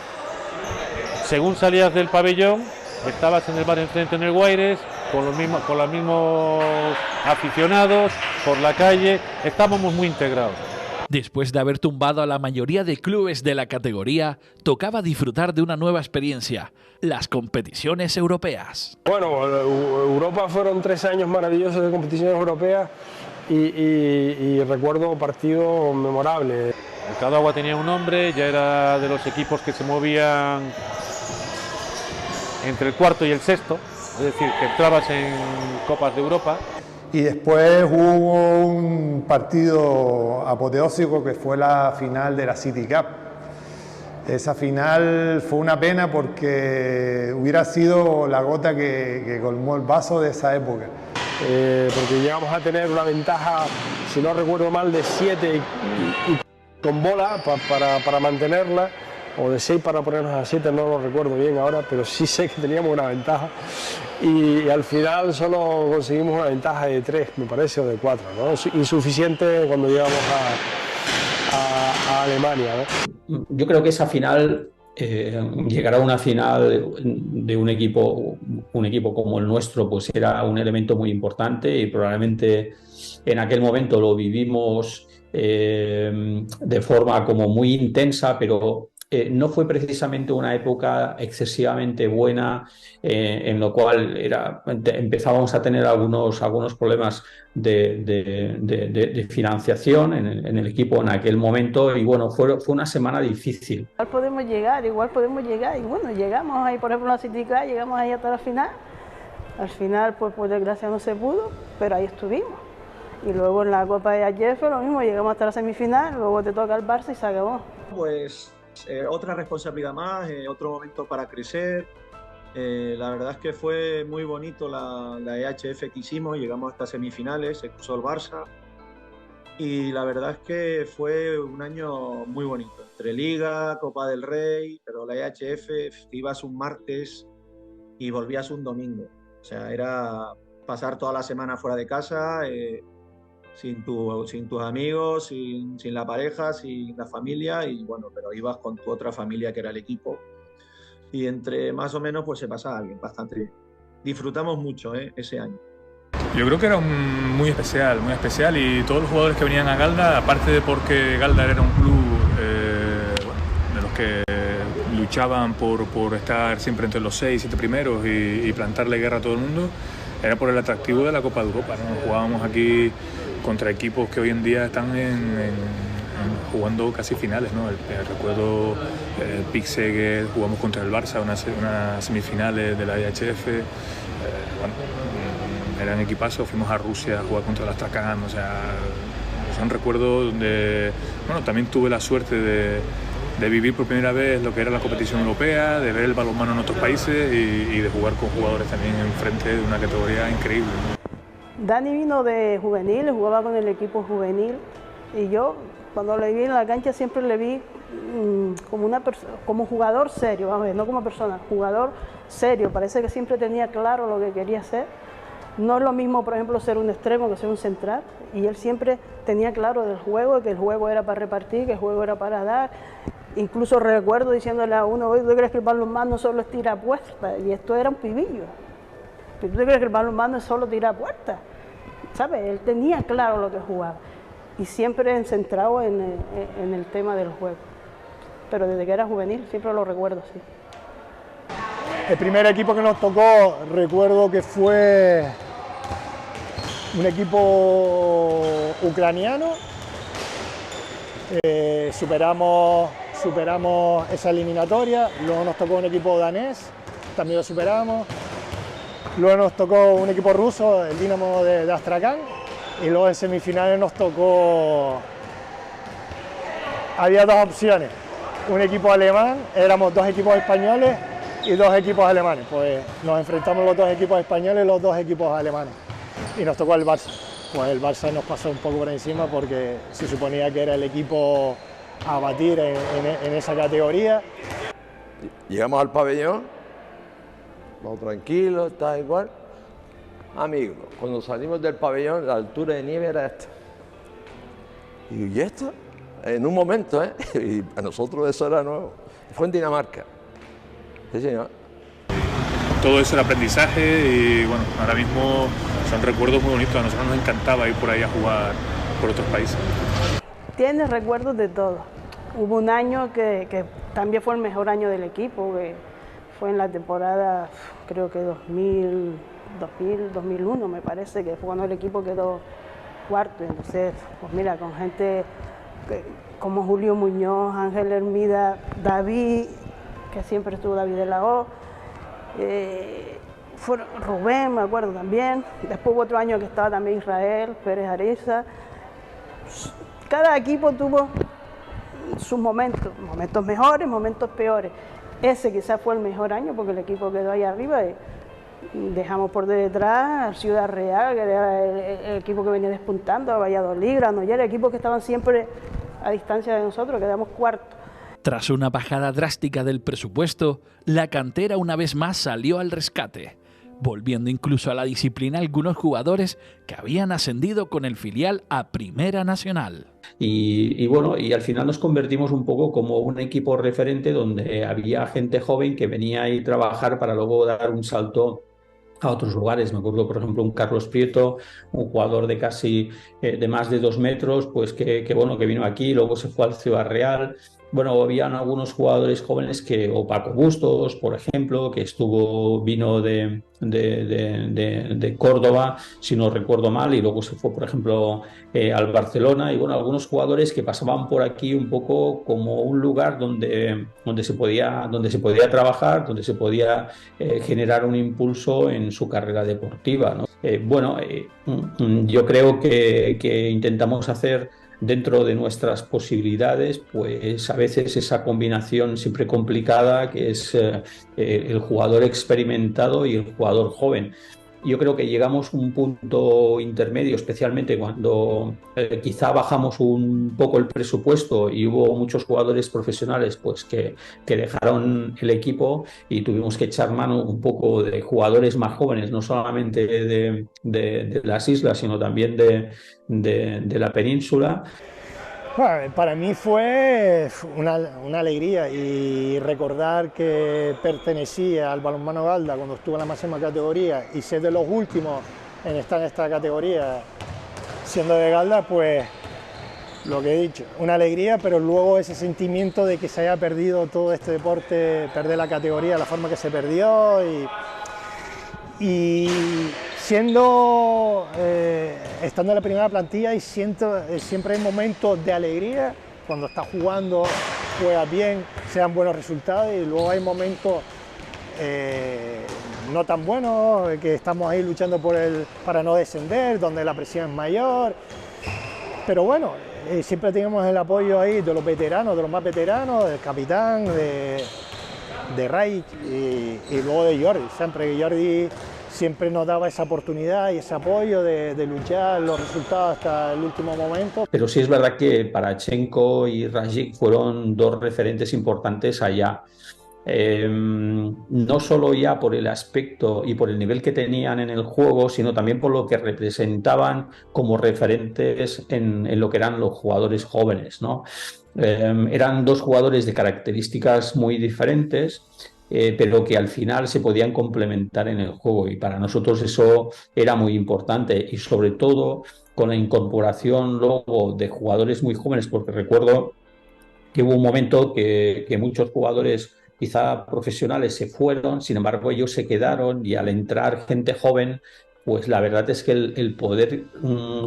según salías del pabellón, estabas en el bar enfrente en el Guaires, con los mismos aficionados, por la calle, estábamos muy integrados. Después de haber tumbado a la mayoría de clubes de la categoría, tocaba disfrutar de una nueva experiencia, las competiciones europeas. Bueno, Europa fueron 3 años maravillosos de competiciones europeas y recuerdo partidos memorables. El Cadagua tenía un nombre, ya era de los equipos que se movían entre el cuarto y el sexto, es decir, que entrabas en Copas de Europa. Y después hubo un partido apoteósico que fue la final de la City Cup. Esa final fue una pena porque hubiera sido la gota que colmó el vaso de esa época. Porque llegamos a tener una ventaja, si no recuerdo mal, de 7 y con bola para mantenerla, o de 6 para ponernos a 7, no lo recuerdo bien ahora, pero sí sé que teníamos una ventaja y al final solo conseguimos una ventaja de 3, me parece, o de 4, ¿no? Insuficiente cuando llegamos a Alemania, ¿no? Yo creo que esa final, llegar a una final de un equipo como el nuestro, pues era un elemento muy importante y probablemente en aquel momento lo vivimos de forma como muy intensa, pero no fue precisamente una época excesivamente buena, en lo cual empezábamos a tener algunos problemas de financiación en el equipo en aquel momento y bueno, fue una semana difícil. Igual podemos llegar y bueno, llegamos ahí, por ejemplo, en la City Cup, llegamos ahí hasta la final. Al final, pues por desgracia no se pudo, pero ahí estuvimos. Y luego en la Copa de AHF lo mismo, llegamos hasta la semifinal, luego te toca el Barça y se acabó. Pues otra responsabilidad más, otro momento para crecer. La verdad es que fue muy bonito la EHF que hicimos, llegamos hasta semifinales, se cruzó el Barça y la verdad es que fue un año muy bonito, entre Liga, Copa del Rey, pero la EHF ibas un martes y volvías un domingo, o sea, era pasar toda la semana fuera de casa, sin tus amigos, sin la pareja, sin la familia y bueno, pero ibas con tu otra familia que era el equipo y entre más o menos pues se pasaba bien, bastante bien. Disfrutamos mucho ese año. Yo creo que era muy especial y todos los jugadores que venían a Galdar, aparte de porque Galdar era un club de los que luchaban por estar siempre entre los 6, 7 primeros y plantarle guerra a todo el mundo, era por el atractivo de la Copa de Europa, ¿no? Jugábamos aquí contra equipos que hoy en día están en jugando casi finales, ¿no? Recuerdo Pic Seguer, jugamos contra el Barça, unas semifinales de la IHF, bueno, eran equipazos, fuimos a Rusia a jugar contra el Astrakhan, o sea, son recuerdos donde, bueno, también tuve la suerte de vivir por primera vez lo que era la competición europea, de ver el balonmano en otros países y de jugar con jugadores también enfrente de una categoría increíble, ¿no? Dani vino de juvenil, jugaba con el equipo juvenil y yo cuando le vi en la cancha siempre le vi como jugador serio, vamos a ver, no como persona, jugador serio, parece que siempre tenía claro lo que quería hacer. No es lo mismo, por ejemplo, ser un extremo que ser un central, y él siempre tenía claro del juego, que el juego era para repartir, que el juego era para dar. Incluso recuerdo diciéndole a uno, oye, ¿tú crees que el balonmano solo es tirar a puerta? Y esto era un pibillo. ¿Tú crees que el balonmano es solo tirar a puerta? ¿Sabes? Él tenía claro lo que jugaba y siempre centrado en el tema del juego. Pero desde que era juvenil siempre lo recuerdo así. El primer equipo que nos tocó, recuerdo que fue un equipo ucraniano. Superamos esa eliminatoria, luego nos tocó un equipo danés, también lo superamos. Luego nos tocó un equipo ruso, el Dinamo de Astrakhan, y luego en semifinales nos tocó... Había dos opciones, un equipo alemán, éramos dos equipos españoles y dos equipos alemanes. Pues nos enfrentamos los dos equipos españoles y los dos equipos alemanes. Y nos tocó el Barça. Pues el Barça nos pasó un poco por encima porque se suponía que era el equipo a batir en esa categoría. Llegamos al pabellón. Vamos tranquilos, está igual. Amigos, cuando salimos del pabellón, la altura de nieve era esta. ¿Y esto? En un momento, ¿eh? Y a nosotros eso era nuevo. Fue en Dinamarca. Sí, señor. Todo eso era aprendizaje y bueno, ahora mismo son recuerdos muy bonitos. A nosotros nos encantaba ir por ahí a jugar por otros países. Tienes recuerdos de todo. Hubo un año que también fue el mejor año del equipo, que fue en la temporada, creo que 2001 me parece, que fue cuando el equipo quedó cuarto. Entonces, pues mira, con gente como Julio Muñoz, Ángel Hermida, David, que siempre estuvo David de la O, Rubén, me acuerdo también. Después hubo otro año que estaba también Israel, Pérez Ariza. Cada equipo tuvo sus momentos mejores, momentos peores. Ese quizás fue el mejor año porque el equipo quedó ahí arriba y dejamos por detrás a Ciudad Real, que era el equipo que venía despuntando, a Valladolid, Granollers, equipos que estaban siempre a distancia de nosotros, quedamos cuartos. Tras una bajada drástica del presupuesto, la cantera una vez más salió al rescate, volviendo incluso a la disciplina algunos jugadores que habían ascendido con el filial a Primera Nacional. Y bueno, y al final nos convertimos un poco como un equipo referente donde había gente joven que venía a trabajar para luego dar un salto a otros lugares. Me acuerdo, por ejemplo, un Carlos Prieto, un jugador de casi de más de 2 metros, pues que vino aquí, luego se fue al Ciudad Real. Bueno, habían algunos jugadores jóvenes o Paco Bustos, por ejemplo, que vino de Córdoba, si no recuerdo mal, y luego se fue, por ejemplo, al Barcelona. Y bueno, algunos jugadores que pasaban por aquí un poco como un lugar donde se podía trabajar, donde se podía generar un impulso en su carrera deportiva, ¿no? Yo creo que intentamos hacer dentro de nuestras posibilidades, pues a veces esa combinación siempre complicada que es el jugador experimentado y el jugador joven. Yo creo que llegamos a un punto intermedio, especialmente cuando quizá bajamos un poco el presupuesto y hubo muchos jugadores profesionales pues que dejaron el equipo y tuvimos que echar mano un poco de jugadores más jóvenes, no solamente de las islas, sino también de la península. Bueno, para mí fue una alegría, y recordar que pertenecía al balonmano Galda cuando estuve en la máxima categoría y ser de los últimos en estar en esta categoría siendo de Galda, pues lo que he dicho, una alegría, pero luego ese sentimiento de que se haya perdido todo este deporte, perder la categoría de la forma que se perdió, y estando en la primera plantilla, y siempre hay momentos de alegría cuando está jugando, juega bien, sean buenos resultados, y luego hay momentos no tan buenos, que estamos ahí luchando para no descender, donde la presión es mayor, pero bueno, siempre tenemos el apoyo ahí de los veteranos, de los más veteranos, del capitán, de Ray y luego de Jordi, siempre que Jordi siempre nos daba esa oportunidad y ese apoyo de luchar los resultados hasta el último momento. Pero sí es verdad que Parachenko y Rajic fueron dos referentes importantes allá. No solo ya por el aspecto y por el nivel que tenían en el juego, sino también por lo que representaban como referentes en lo que eran los jugadores jóvenes, ¿no? Eran dos jugadores de características muy diferentes, pero que al final se podían complementar en el juego, y para nosotros eso era muy importante, y sobre todo con la incorporación luego de jugadores muy jóvenes, porque recuerdo que hubo un momento que muchos jugadores quizá profesionales se fueron, sin embargo ellos se quedaron, y al entrar gente joven, pues la verdad es que el poder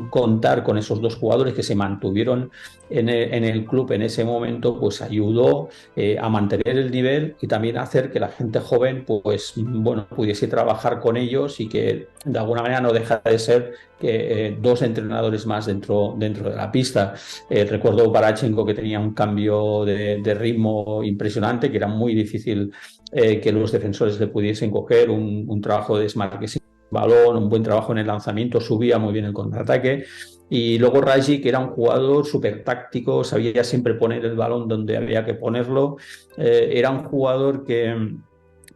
contar con esos dos jugadores que se mantuvieron en el club en ese momento, pues ayudó a mantener el nivel y también a hacer que la gente joven, pues bueno, pudiese trabajar con ellos, y que de alguna manera no deja de ser que dos entrenadores más dentro de la pista. Recuerdo Parachenko, que tenía un cambio de ritmo impresionante, que era muy difícil que los defensores le pudiesen coger, un trabajo de desmarque sin balón, un buen trabajo en el lanzamiento, subía muy bien el contraataque. Y luego Rajic, que era un jugador súper táctico, sabía siempre poner el balón donde había que ponerlo, era un jugador que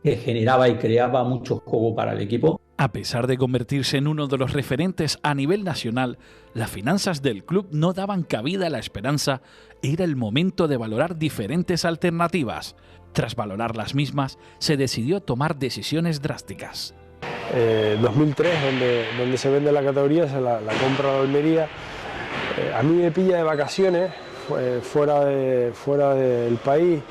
generaba y creaba mucho juego para el equipo. A pesar de convertirse en uno de los referentes a nivel nacional, las finanzas del club no daban cabida a la esperanza. Era el momento de valorar diferentes alternativas. Tras valorar las mismas, se decidió tomar decisiones drásticas. 2003, donde se vende la categoría, se la compra la Almería. A mí me pilla de vacaciones fuera del país,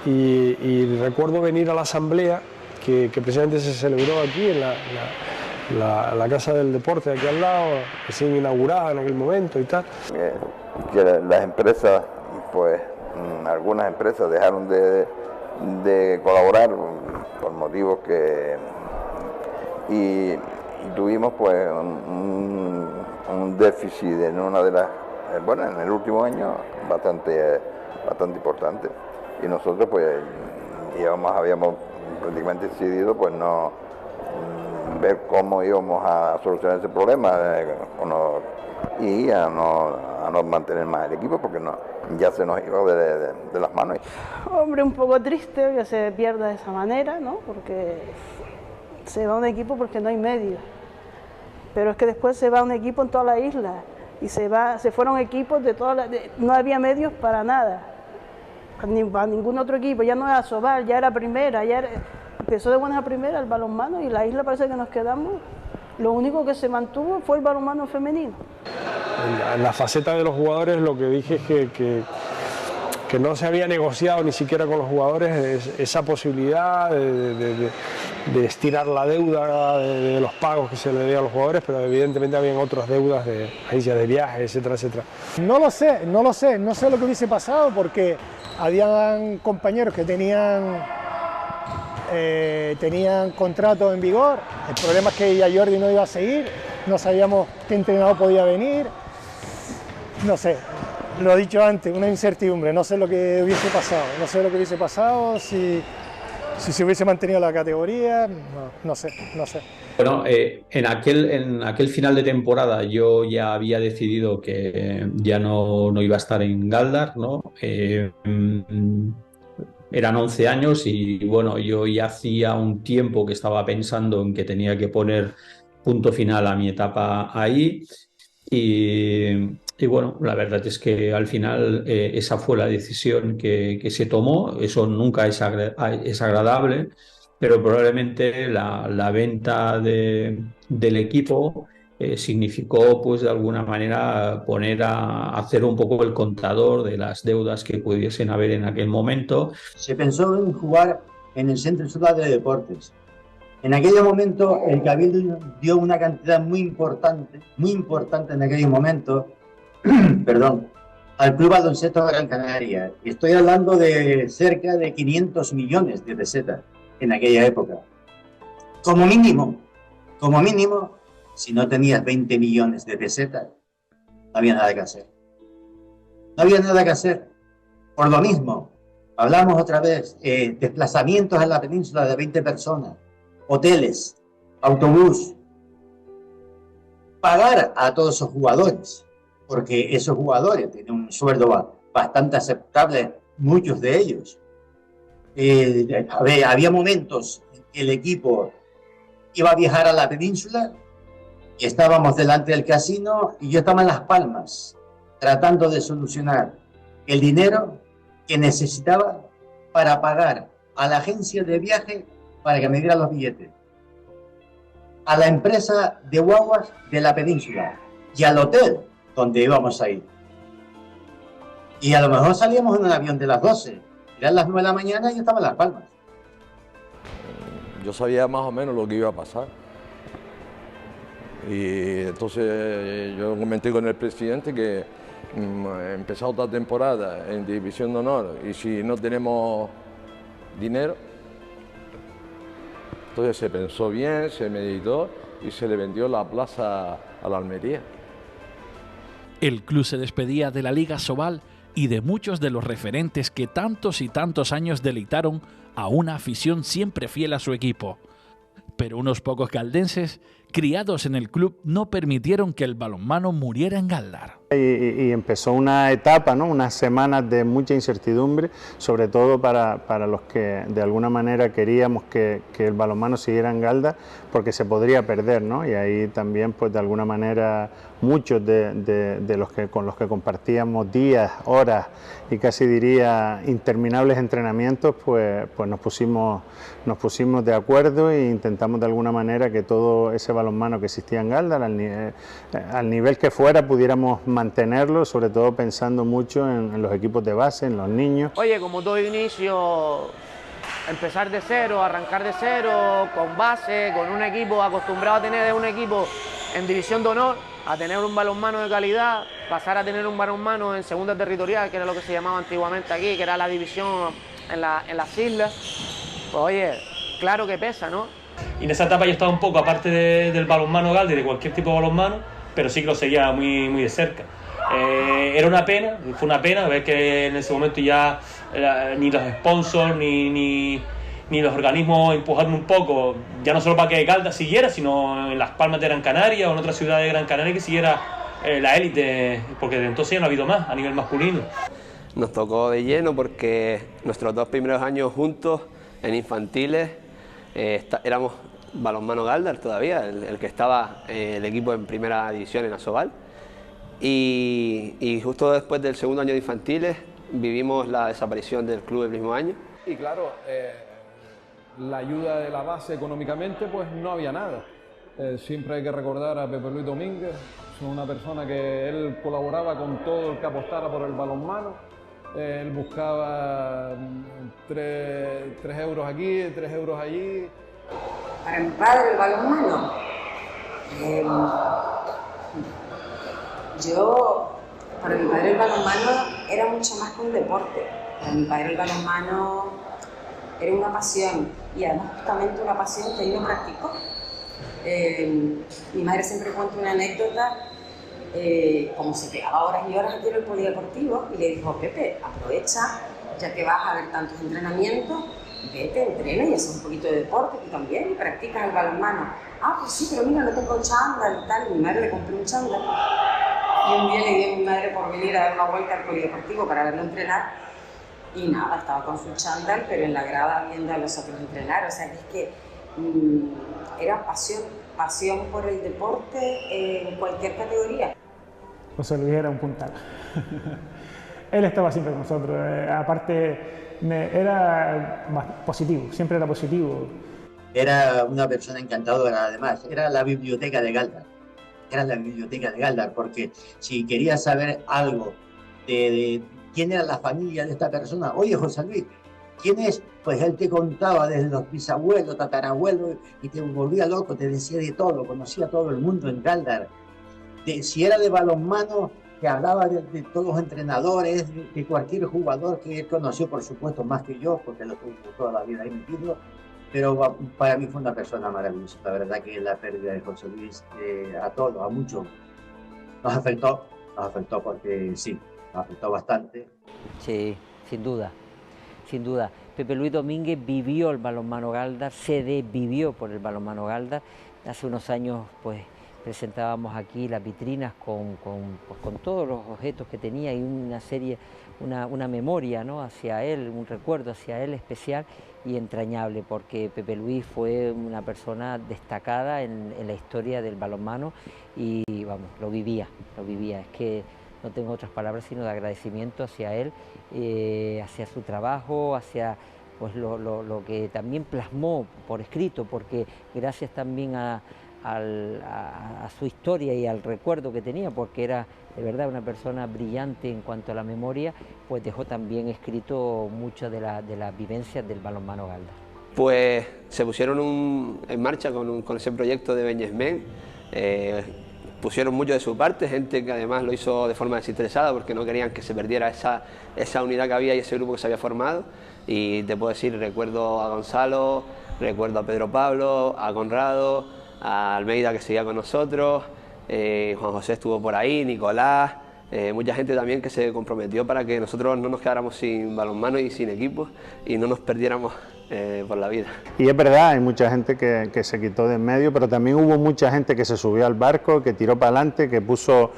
y recuerdo venir a la asamblea que precisamente se celebró aquí en la Casa del Deporte, aquí al lado, recién inaugurada en aquel momento y tal. Que las empresas, pues algunas empresas dejaron de colaborar por motivos y tuvimos pues un déficit en una de las, en el último año bastante importante, y nosotros pues habíamos prácticamente decidido pues no ver cómo íbamos a solucionar ese problema y a no mantener más el equipo, porque ya se nos iba de las manos. Hombre, un poco triste que se pierda de esa manera, ¿no? Porque se va un equipo porque no hay medios, pero es que después se va un equipo en toda la isla, y se fueron equipos no había medios para nada, para ningún otro equipo. Ya no era Sobal, ya era primera, empezó de buena a primera el balonmano, y la isla parece que nos quedamos, lo único que se mantuvo fue el balonmano femenino. En la faceta de los jugadores, lo que dije es que no se había negociado ni siquiera con los jugadores esa posibilidad de estirar la deuda de los pagos que se le debía a los jugadores, pero evidentemente habían otras deudas de agencias de viajes, etcétera, etcétera. No lo sé lo que hubiese pasado, porque habían compañeros que tenían contrato en vigor. El problema es que ya Jordi no iba a seguir, no sabíamos qué entrenador podía venir, no sé. Lo he dicho antes, una incertidumbre, no sé lo que hubiese pasado, si se hubiese mantenido la categoría, no sé. Bueno, en aquel final de temporada yo ya había decidido que ya no iba a estar en Galdar, ¿no? Eran 11 años y bueno, yo ya hacía un tiempo que estaba pensando en que tenía que poner punto final a mi etapa ahí. Y bueno, la verdad es que al final esa fue la decisión que se tomó. Eso nunca es agradable, pero probablemente la venta del equipo significó, pues de alguna manera, poner a hacer un poco el contador de las deudas que pudiesen haber en aquel momento. Se pensó en jugar en el Centro Estatal de Deportes. En aquel momento el Cabildo dio una cantidad muy importante en aquel momento, perdón, al Club Baloncesto Gran Canaria. Y estoy hablando de cerca de 500 millones de pesetas en aquella época. Como mínimo, si no tenías 20 millones de pesetas, no había nada que hacer. No había nada que hacer. Por lo mismo, hablamos otra vez, desplazamientos en la península de 20 personas, hoteles, autobús, pagar a todos esos jugadores, porque esos jugadores tienen un sueldo bastante aceptable, muchos de ellos. Había momentos en que el equipo iba a viajar a la península y estábamos delante del casino y yo estaba en Las Palmas tratando de solucionar el dinero que necesitaba para pagar a la agencia de viaje para que me diera los billetes, a la empresa de guaguas de la península y al hotel donde íbamos a ir. Y a lo mejor salíamos en un avión de las 12, eran las 9 de la mañana y yo estaba en Las Palmas. Yo sabía más o menos lo que iba a pasar. Y entonces yo comenté con el presidente que empezado otra temporada en División de Honor y si no tenemos dinero, entonces se pensó bien, se meditó y se le vendió la plaza a la Almería. El club se despedía de la Liga Sobal y de muchos de los referentes que tantos y tantos años deleitaron a una afición siempre fiel a su equipo. Pero unos pocos caldenses, criados en el club, no permitieron que el balonmano muriera en Galdar. Y empezó una etapa, ¿no? Unas semanas de mucha incertidumbre, sobre todo para los que de alguna manera queríamos que el balonmano siguiera en Galdar, porque se podría perder, ¿no? Y ahí también, pues de alguna manera, muchos de los que con los que compartíamos días, horas y casi diría interminables entrenamientos, pues nos pusimos de acuerdo e intentamos de alguna manera que todo ese balonmano que existía en Galdar, al nivel que fuera, pudiéramos mantenerlo, sobre todo pensando mucho en los equipos de base, en los niños. Oye, como todo inicio, empezar de cero, arrancar de cero, con base, con un equipo acostumbrado a tener un equipo en División de Honor, a tener un balonmano de calidad, pasar a tener un balonmano en segunda territorial, que era lo que se llamaba antiguamente aquí, que era la división en las islas. Pues oye, claro que pesa, ¿no? Y en esa etapa yo estaba un poco aparte del balonmano Galdar, de cualquier tipo de balonmano, pero sí que lo seguía muy, muy de cerca. Era una pena, fue una pena ver que en ese momento ya ni los sponsors ni los organismos empujaron un poco, ya no solo para que Galdar siguiera, sino en Las Palmas de Gran Canaria o en otras ciudades de Gran Canaria que siguiera la élite, porque desde entonces ya no ha habido más a nivel masculino. Nos tocó de lleno porque nuestros 2 primeros años juntos en infantiles éramos balonmano Galdar todavía, el que estaba el equipo en primera división en Asobal, y justo después del segundo año de infantiles vivimos la desaparición del club el mismo año. Y claro, la ayuda de la base económicamente pues no había nada. Siempre hay que recordar a Pepe Luis Domínguez, es una persona que él colaboraba con todo el que apostara por el balonmano. Él buscaba 3 euros aquí, 3 euros allí. Para mi padre el balonmano, para mi padre el balonmano era mucho más que un deporte. Para mi padre el balonmano era una pasión, y además justamente una pasión que él no practicó. Mi madre siempre cuenta una anécdota, como se pegaba horas y horas aquí en el polideportivo, y le dijo: Pepe, aprovecha, ya que vas a ver tantos entrenamientos, vete, entrena y haces un poquito de deporte tú también y practicas el balonmano. Ah, pues sí, pero mira, no tengo chándal y tal. Y mi madre le compró un chándal. Y un día le dio a mi madre por venir a dar una vuelta al polideportivo para verlo entrenar. Y nada, estaba con su chándal, pero en la grada viendo a los otros entrenar. O sea, que es que era pasión por el deporte en cualquier categoría. José Luis era un puntal. Él estaba siempre con nosotros. Aparte, era más positivo, siempre era positivo. Era una persona encantadora, además. Era la biblioteca de Galdar. Era la biblioteca de Galdar, porque si querías saber algo de quién era la familia de esta persona, oye, José Luis, ¿quién es? Pues él te contaba desde los bisabuelos, tatarabuelos, y te volvía loco, te decía de todo, conocía a todo el mundo en Galdar. Si era de balonmano, que hablaba de todos los entrenadores, de cualquier jugador que él conoció, por supuesto, más que yo, porque lo tuve toda la vida ahí metido, pero para mí fue una persona maravillosa. La verdad que la pérdida de José Luis a todos, a muchos, nos afectó porque sí, nos afectó bastante. Sí, sin duda, sin duda. Pepe Luis Domínguez vivió el balonmano Galdar, se desvivió por el balonmano Galdar. Hace unos años, pues, presentábamos aquí las vitrinas con todos los objetos que tenía y una serie, una memoria, ¿no?, hacia él, un recuerdo hacia él especial y entrañable, porque Pepe Luis fue una persona destacada en la historia del balonmano y, vamos, lo vivía. Es que no tengo otras palabras sino de agradecimiento hacia él, hacia su trabajo, hacia pues lo que también plasmó por escrito, porque gracias también a su historia y al recuerdo que tenía, porque era de verdad una persona brillante en cuanto a la memoria, pues dejó también escrito muchas de las vivencias del balonmano Galdar. Pues se pusieron en marcha con ese proyecto de Beñesmen, pusieron mucho de su parte, gente que además lo hizo de forma desinteresada porque no querían que se perdiera esa unidad que había y ese grupo que se había formado. Y te puedo decir, recuerdo a Gonzalo, recuerdo a Pedro Pablo, a Conrado, a Almeida, que seguía con nosotros, Juan José estuvo por ahí, Nicolás, mucha gente también que se comprometió para que nosotros no nos quedáramos sin balonmano y sin equipos y no nos perdiéramos por la vida. Y es verdad, hay mucha gente que se quitó de en medio, pero también hubo mucha gente que se subió al barco, que tiró para adelante, que puso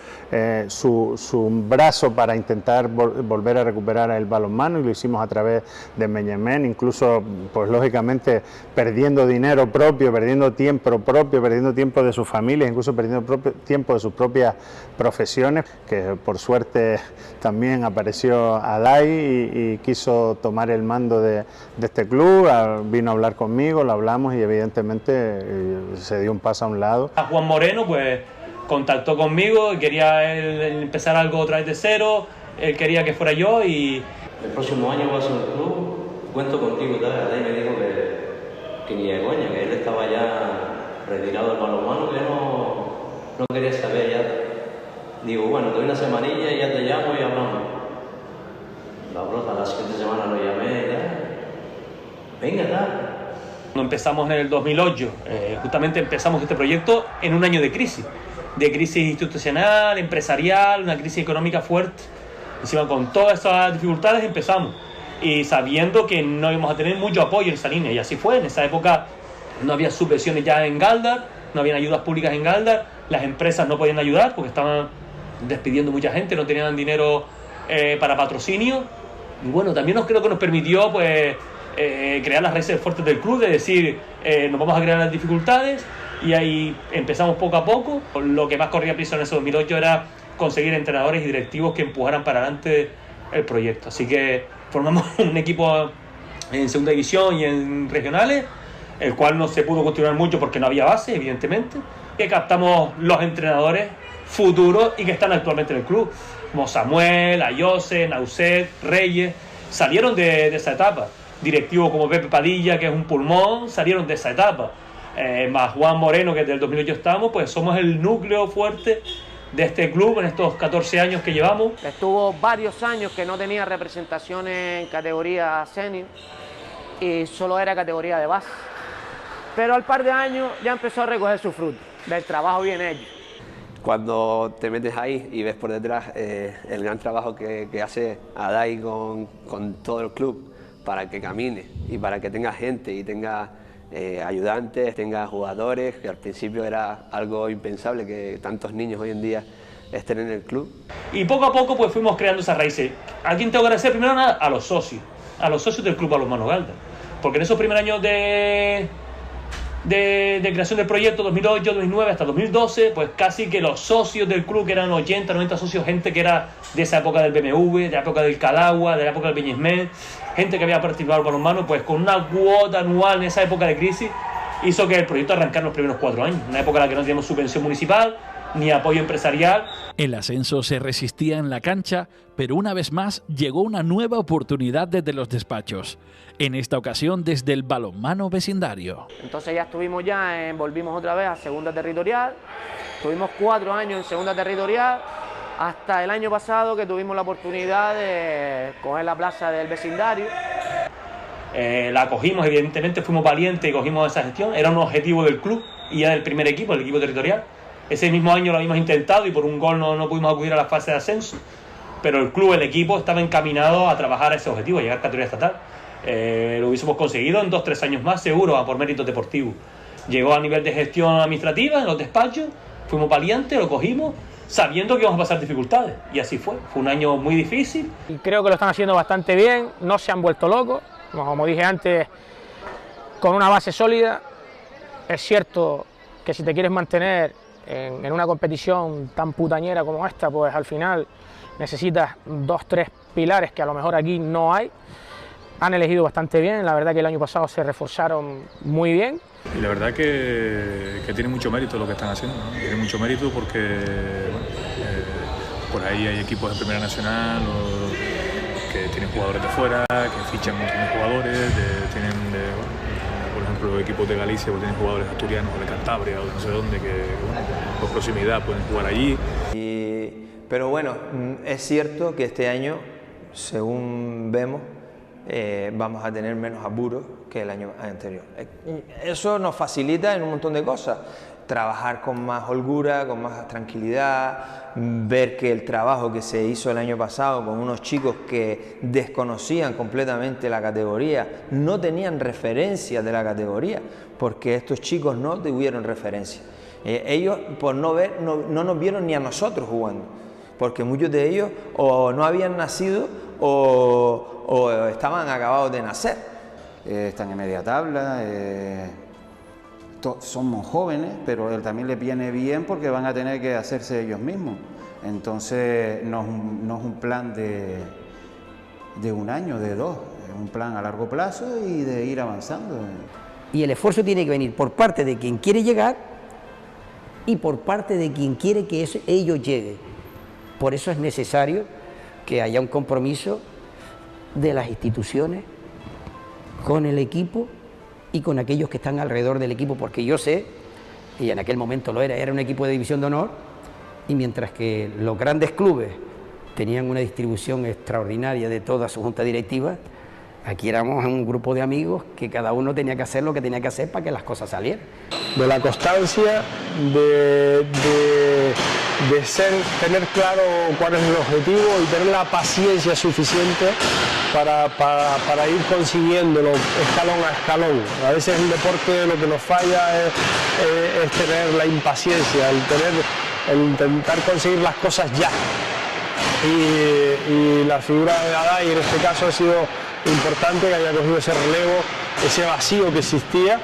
su brazo para intentar volver a recuperar el balonmano, y lo hicimos a través de Beñesmen, incluso pues lógicamente perdiendo dinero propio, perdiendo tiempo propio, perdiendo tiempo de sus familias, incluso perdiendo tiempo de sus propias profesiones, que por suerte también apareció Adai y quiso tomar el mando de este club. Vino a hablar conmigo, lo hablamos y evidentemente se dio un paso a un lado. A Juan Moreno pues contactó conmigo, quería él empezar algo otra vez de cero, él quería que fuera yo y... El próximo año voy a hacer un club, cuento contigo y tal. Adai me dijo que ni de coña, que él estaba ya retirado del balonmano, que no quería saber ya. Digo, bueno, te doy una semanilla y ya te llamo y hablamos. La brota, la siguiente semana lo llamé y tal. Venga, tal. Cuando empezamos en el 2008, justamente empezamos este proyecto en un año de crisis institucional, empresarial, una crisis económica fuerte. Encima con todas esas dificultades empezamos y sabiendo que no íbamos a tener mucho apoyo en esa línea, y así fue. En esa época no había subvenciones ya en Galdar, no habían ayudas públicas en Galdar, las empresas no podían ayudar porque estaban despidiendo mucha gente, no tenían dinero para patrocinio, y bueno, también creo que nos permitió pues crear las raíces fuertes del club, de decir nos vamos a crear las dificultades, y ahí empezamos poco a poco. Lo que más corría prisa en ese 2008 era conseguir entrenadores y directivos que empujaran para adelante el proyecto, así que formamos un equipo en segunda división y en regionales, el cual no se pudo continuar mucho porque no había base, evidentemente, que captamos los entrenadores futuros y que están actualmente en el club, como Samuel, Ayose, Nauset, Reyes, salieron de esa etapa. Directivos como Pepe Padilla, que es un pulmón, salieron de esa etapa. Más Juan Moreno, que desde el 2008 estamos, pues somos el núcleo fuerte de este club en estos 14 años que llevamos. Estuvo varios años que no tenía representaciones en categoría senior y solo era categoría de base. Pero al par de años ya empezó a recoger su fruto, del trabajo bien hecho. Cuando te metes ahí y ves por detrás el gran trabajo que hace Adai con todo el club para que camine y para que tenga gente y tenga ayudantes, tenga jugadores, que al principio era algo impensable que tantos niños hoy en día estén en el club. Y poco a poco pues fuimos creando esas raíces. ¿A quién tengo que agradecer? Primero nada, a los socios del Club Balonmano Galdar, porque en esos primeros años de creación del proyecto, 2008, 2009 hasta 2012, pues casi que los socios del club, que eran 80, 90 socios, gente que era de esa época del BMW, de la época del Cadagua, de la época del Beñesmen, gente que había participado en balonmano, pues con una cuota anual en esa época de crisis, hizo que el proyecto arrancara en los primeros 4 años, una época en la que no teníamos subvención municipal, ni apoyo empresarial. El ascenso se resistía en la cancha, pero una vez más llegó una nueva oportunidad desde los despachos, en esta ocasión desde el balonmano vecindario. Entonces ya volvimos otra vez a segunda territorial, tuvimos 4 años en segunda territorial, hasta el año pasado que tuvimos la oportunidad de coger la plaza del vecindario. La cogimos, evidentemente fuimos valientes y cogimos esa gestión, era un objetivo del club y ya del primer equipo, el equipo territorial. Ese mismo año lo habíamos intentado y por un gol no pudimos acudir a la fase de ascenso, pero el club, el equipo estaba encaminado a trabajar a ese objetivo, a llegar a categoría estatal. Lo hubiésemos conseguido en 2-3 años más, seguro, por méritos deportivos. Llegó a nivel de gestión administrativa, en los despachos, fuimos valientes, lo cogimos, sabiendo que íbamos a pasar dificultades, y así fue. Fue un año muy difícil. Y creo que lo están haciendo bastante bien, no se han vuelto locos, como dije antes, con una base sólida. Es cierto que si te quieres mantener en una competición tan putañera como esta, pues al final necesitas 2-3 pilares que a lo mejor aquí no hay. Han elegido bastante bien, la verdad que el año pasado se reforzaron muy bien. Y la verdad que tiene mucho mérito lo que están haciendo, ¿no? Tiene mucho mérito porque bueno, por ahí hay equipos de Primera Nacional que tienen jugadores de fuera, que fichan un montón de jugadores, por ejemplo, equipos de Galicia pues tienen jugadores asturianos o de Cantabria o de no sé dónde que por proximidad pueden jugar allí. Pero bueno, es cierto que este año, según vemos, vamos a tener menos apuros que el año anterior. Eso nos facilita en un montón de cosas. Trabajar con más holgura, con más tranquilidad, ver que el trabajo que se hizo el año pasado con unos chicos que desconocían completamente la categoría, no tenían referencia de la categoría, porque estos chicos no tuvieron referencia. Ellos, por no ver, no nos vieron ni a nosotros jugando, porque muchos de ellos o no habían nacido o estaban acabados de nacer. Están en media tabla, somos jóvenes, pero él también les viene bien porque van a tener que hacerse ellos mismos. Entonces no es un plan de un año, de dos, es un plan a largo plazo y de ir avanzando. Y el esfuerzo tiene que venir por parte de quien quiere llegar y por parte de quien quiere que ellos lleguen. Por eso es necesario que haya un compromiso de las instituciones con el equipo y con aquellos que están alrededor del equipo, porque yo sé, y en aquel momento lo era un equipo de división de honor, y mientras que los grandes clubes tenían una distribución extraordinaria de toda su junta directiva, aquí éramos un grupo de amigos que cada uno tenía que hacer lo que tenía que hacer para que las cosas salieran. De la constancia, de tener claro cuál es el objetivo y tener la paciencia suficiente para ir consiguiéndolo escalón a escalón. A veces en el deporte lo que nos falla es tener la impaciencia, el intentar conseguir las cosas ya. Y la figura de Aday en este caso ha sido importante, que haya cogido ese relevo, ese vacío que existía,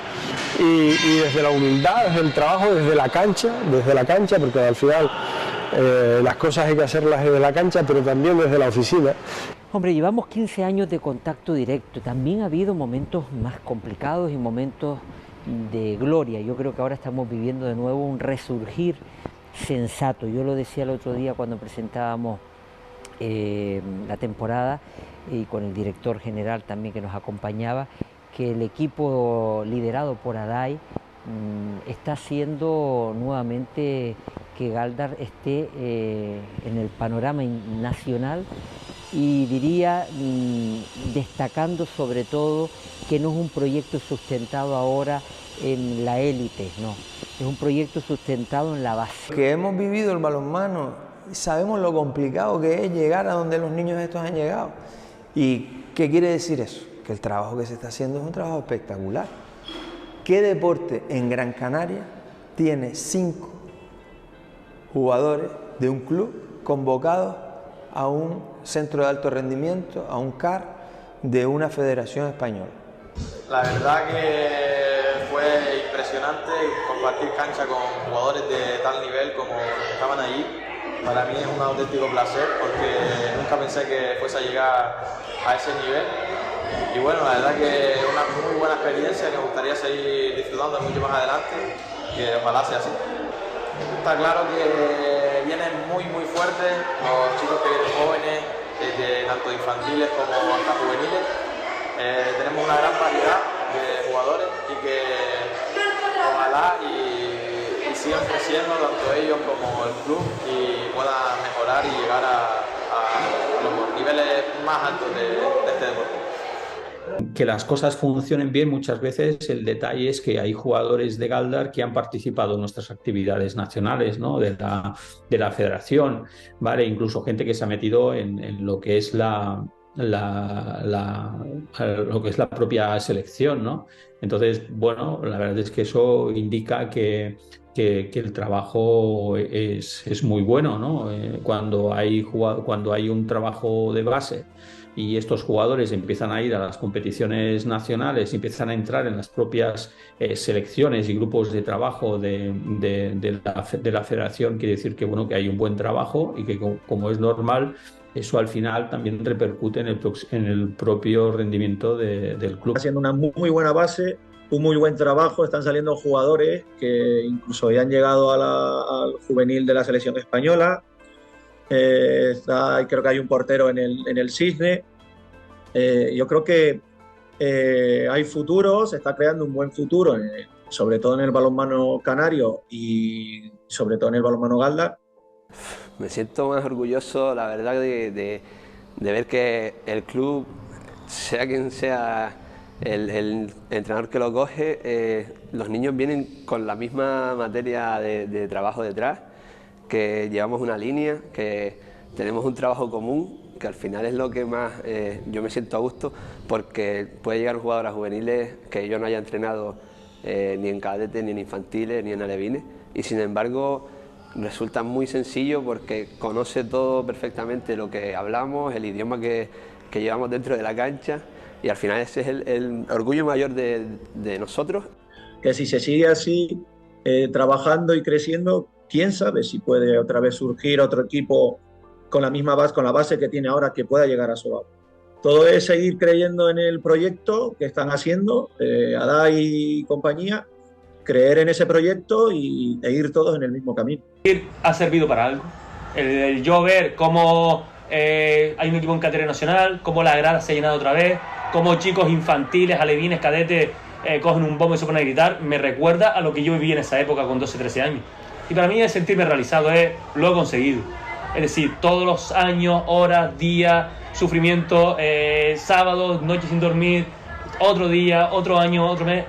y desde la humildad, desde el trabajo, desde la cancha, porque al final las cosas hay que hacerlas desde la cancha, pero también desde la oficina. Hombre, llevamos 15 años de contacto directo, también ha habido momentos más complicados y momentos de gloria. Yo creo que ahora estamos viviendo de nuevo un resurgir sensato. Yo lo decía el otro día cuando presentábamos la temporada y con el director general también que nos acompañaba, que el equipo liderado por Aday está haciendo nuevamente que Galdar esté en el panorama nacional y diría destacando sobre todo que no es un proyecto sustentado ahora en la élite, no, es un proyecto sustentado en la base. Que hemos vivido el balonmano, sabemos lo complicado que es llegar a donde los niños estos han llegado. ¿Y qué quiere decir eso? Que el trabajo que se está haciendo es un trabajo espectacular. ¿Qué deporte en Gran Canaria tiene 5 jugadores de un club convocados a un centro de alto rendimiento, a un CAR de una federación española? La verdad que fue impresionante compartir cancha con jugadores de tal nivel como estaban allí. Para mí es un auténtico placer porque nunca pensé que fuese a llegar a ese nivel. Y bueno, la verdad que es una muy buena experiencia que me gustaría seguir disfrutando mucho más adelante, que ojalá sea así. Está claro que vienen muy fuertes los chicos que vienen jóvenes, tanto infantiles como hasta juveniles. Tenemos una gran variedad de jugadores y que ojalá y sigan creciendo tanto ellos como el club y puedan mejorar y llegar a los niveles más altos de este deporte. Que las cosas funcionen bien, muchas veces el detalle es que hay jugadores de Galdar que han participado en nuestras actividades nacionales, ¿no? de la federación, ¿vale? Incluso gente que se ha metido en lo que es lo que es la propia selección, ¿no? Entonces, bueno, la verdad es que eso indica que el trabajo es muy bueno, ¿no? Cuando hay un trabajo de base y estos jugadores empiezan a ir a las competiciones nacionales, empiezan a entrar en las propias selecciones y grupos de trabajo de la federación, quiere decir que, bueno, que hay un buen trabajo y que, como es normal, eso al final también repercute en el propio rendimiento del club. Haciendo una muy buena base, un muy buen trabajo, están saliendo jugadores que incluso ya han llegado al juvenil de la selección española. Creo que hay un portero en el Cisne. Yo creo que hay futuro, se está creando un buen futuro, sobre todo en el balonmano canario y sobre todo en el balonmano Galdar. Me siento más orgulloso, la verdad, de ver que el club, sea quien sea el entrenador que lo coge, los niños vienen con la misma materia de trabajo detrás, que llevamos una línea, que tenemos un trabajo común, que al final es lo que más yo me siento a gusto, porque puede llegar un jugador a juveniles que yo no haya entrenado ni en cadetes, ni en infantiles, ni en alevines, y sin embargo resulta muy sencillo porque conoce todo perfectamente lo que hablamos, el idioma que llevamos dentro de la cancha, y al final ese es el orgullo mayor de nosotros. Que si se sigue así, trabajando y creciendo, quién sabe si puede otra vez surgir otro equipo con la misma base, con la base que tiene ahora, que pueda llegar a Sobao. Todo es seguir creyendo en el proyecto que están haciendo, Adai y compañía, creer en ese proyecto e ir todos en el mismo camino. Ha servido para algo. El yo ver cómo hay un equipo en categoría nacional, cómo la grada se ha llenado otra vez, cómo chicos infantiles, alevines, cadetes cogen un bombo y se ponen a gritar, me recuerda a lo que yo viví en esa época con 12, 13 años. Y para mí es sentirme realizado, lo he conseguido. Es decir, todos los años, horas, días, sufrimiento, sábados, noches sin dormir, otro día, otro año, otro mes,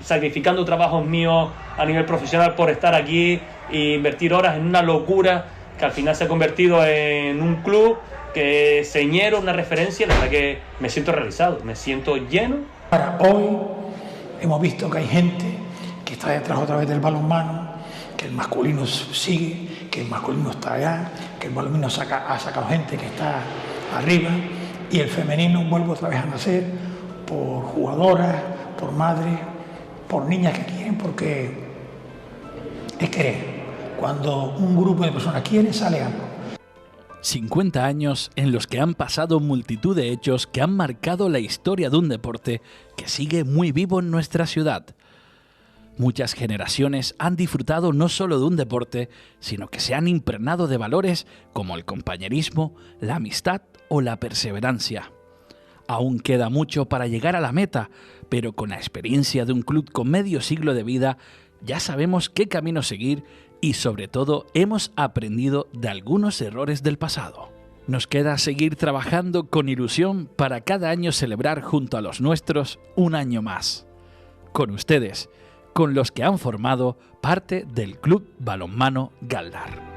sacrificando trabajos míos a nivel profesional por estar aquí e invertir horas en una locura que al final se ha convertido en un club que señero, una referencia. La verdad que me siento realizado, me siento lleno. Para hoy hemos visto que hay gente que está detrás otra vez del balonmano, que el masculino sigue, que el masculino está allá, que el balonmano ha sacado gente que está arriba, y el femenino vuelve otra vez a nacer por jugadoras, por madres, por niñas que quieren, porque es querer. Cuando un grupo de personas quiere, sale algo. 50 años en los que han pasado multitud de hechos que han marcado la historia de un deporte que sigue muy vivo en nuestra ciudad. Muchas generaciones han disfrutado no solo de un deporte, sino que se han impregnado de valores como el compañerismo, la amistad o la perseverancia. Aún queda mucho para llegar a la meta, pero con la experiencia de un club con medio siglo de vida, ya sabemos qué camino seguir y sobre todo hemos aprendido de algunos errores del pasado. Nos queda seguir trabajando con ilusión para cada año celebrar junto a los nuestros un año más. Con ustedes, con los que han formado parte del Club Balonmano Galdar.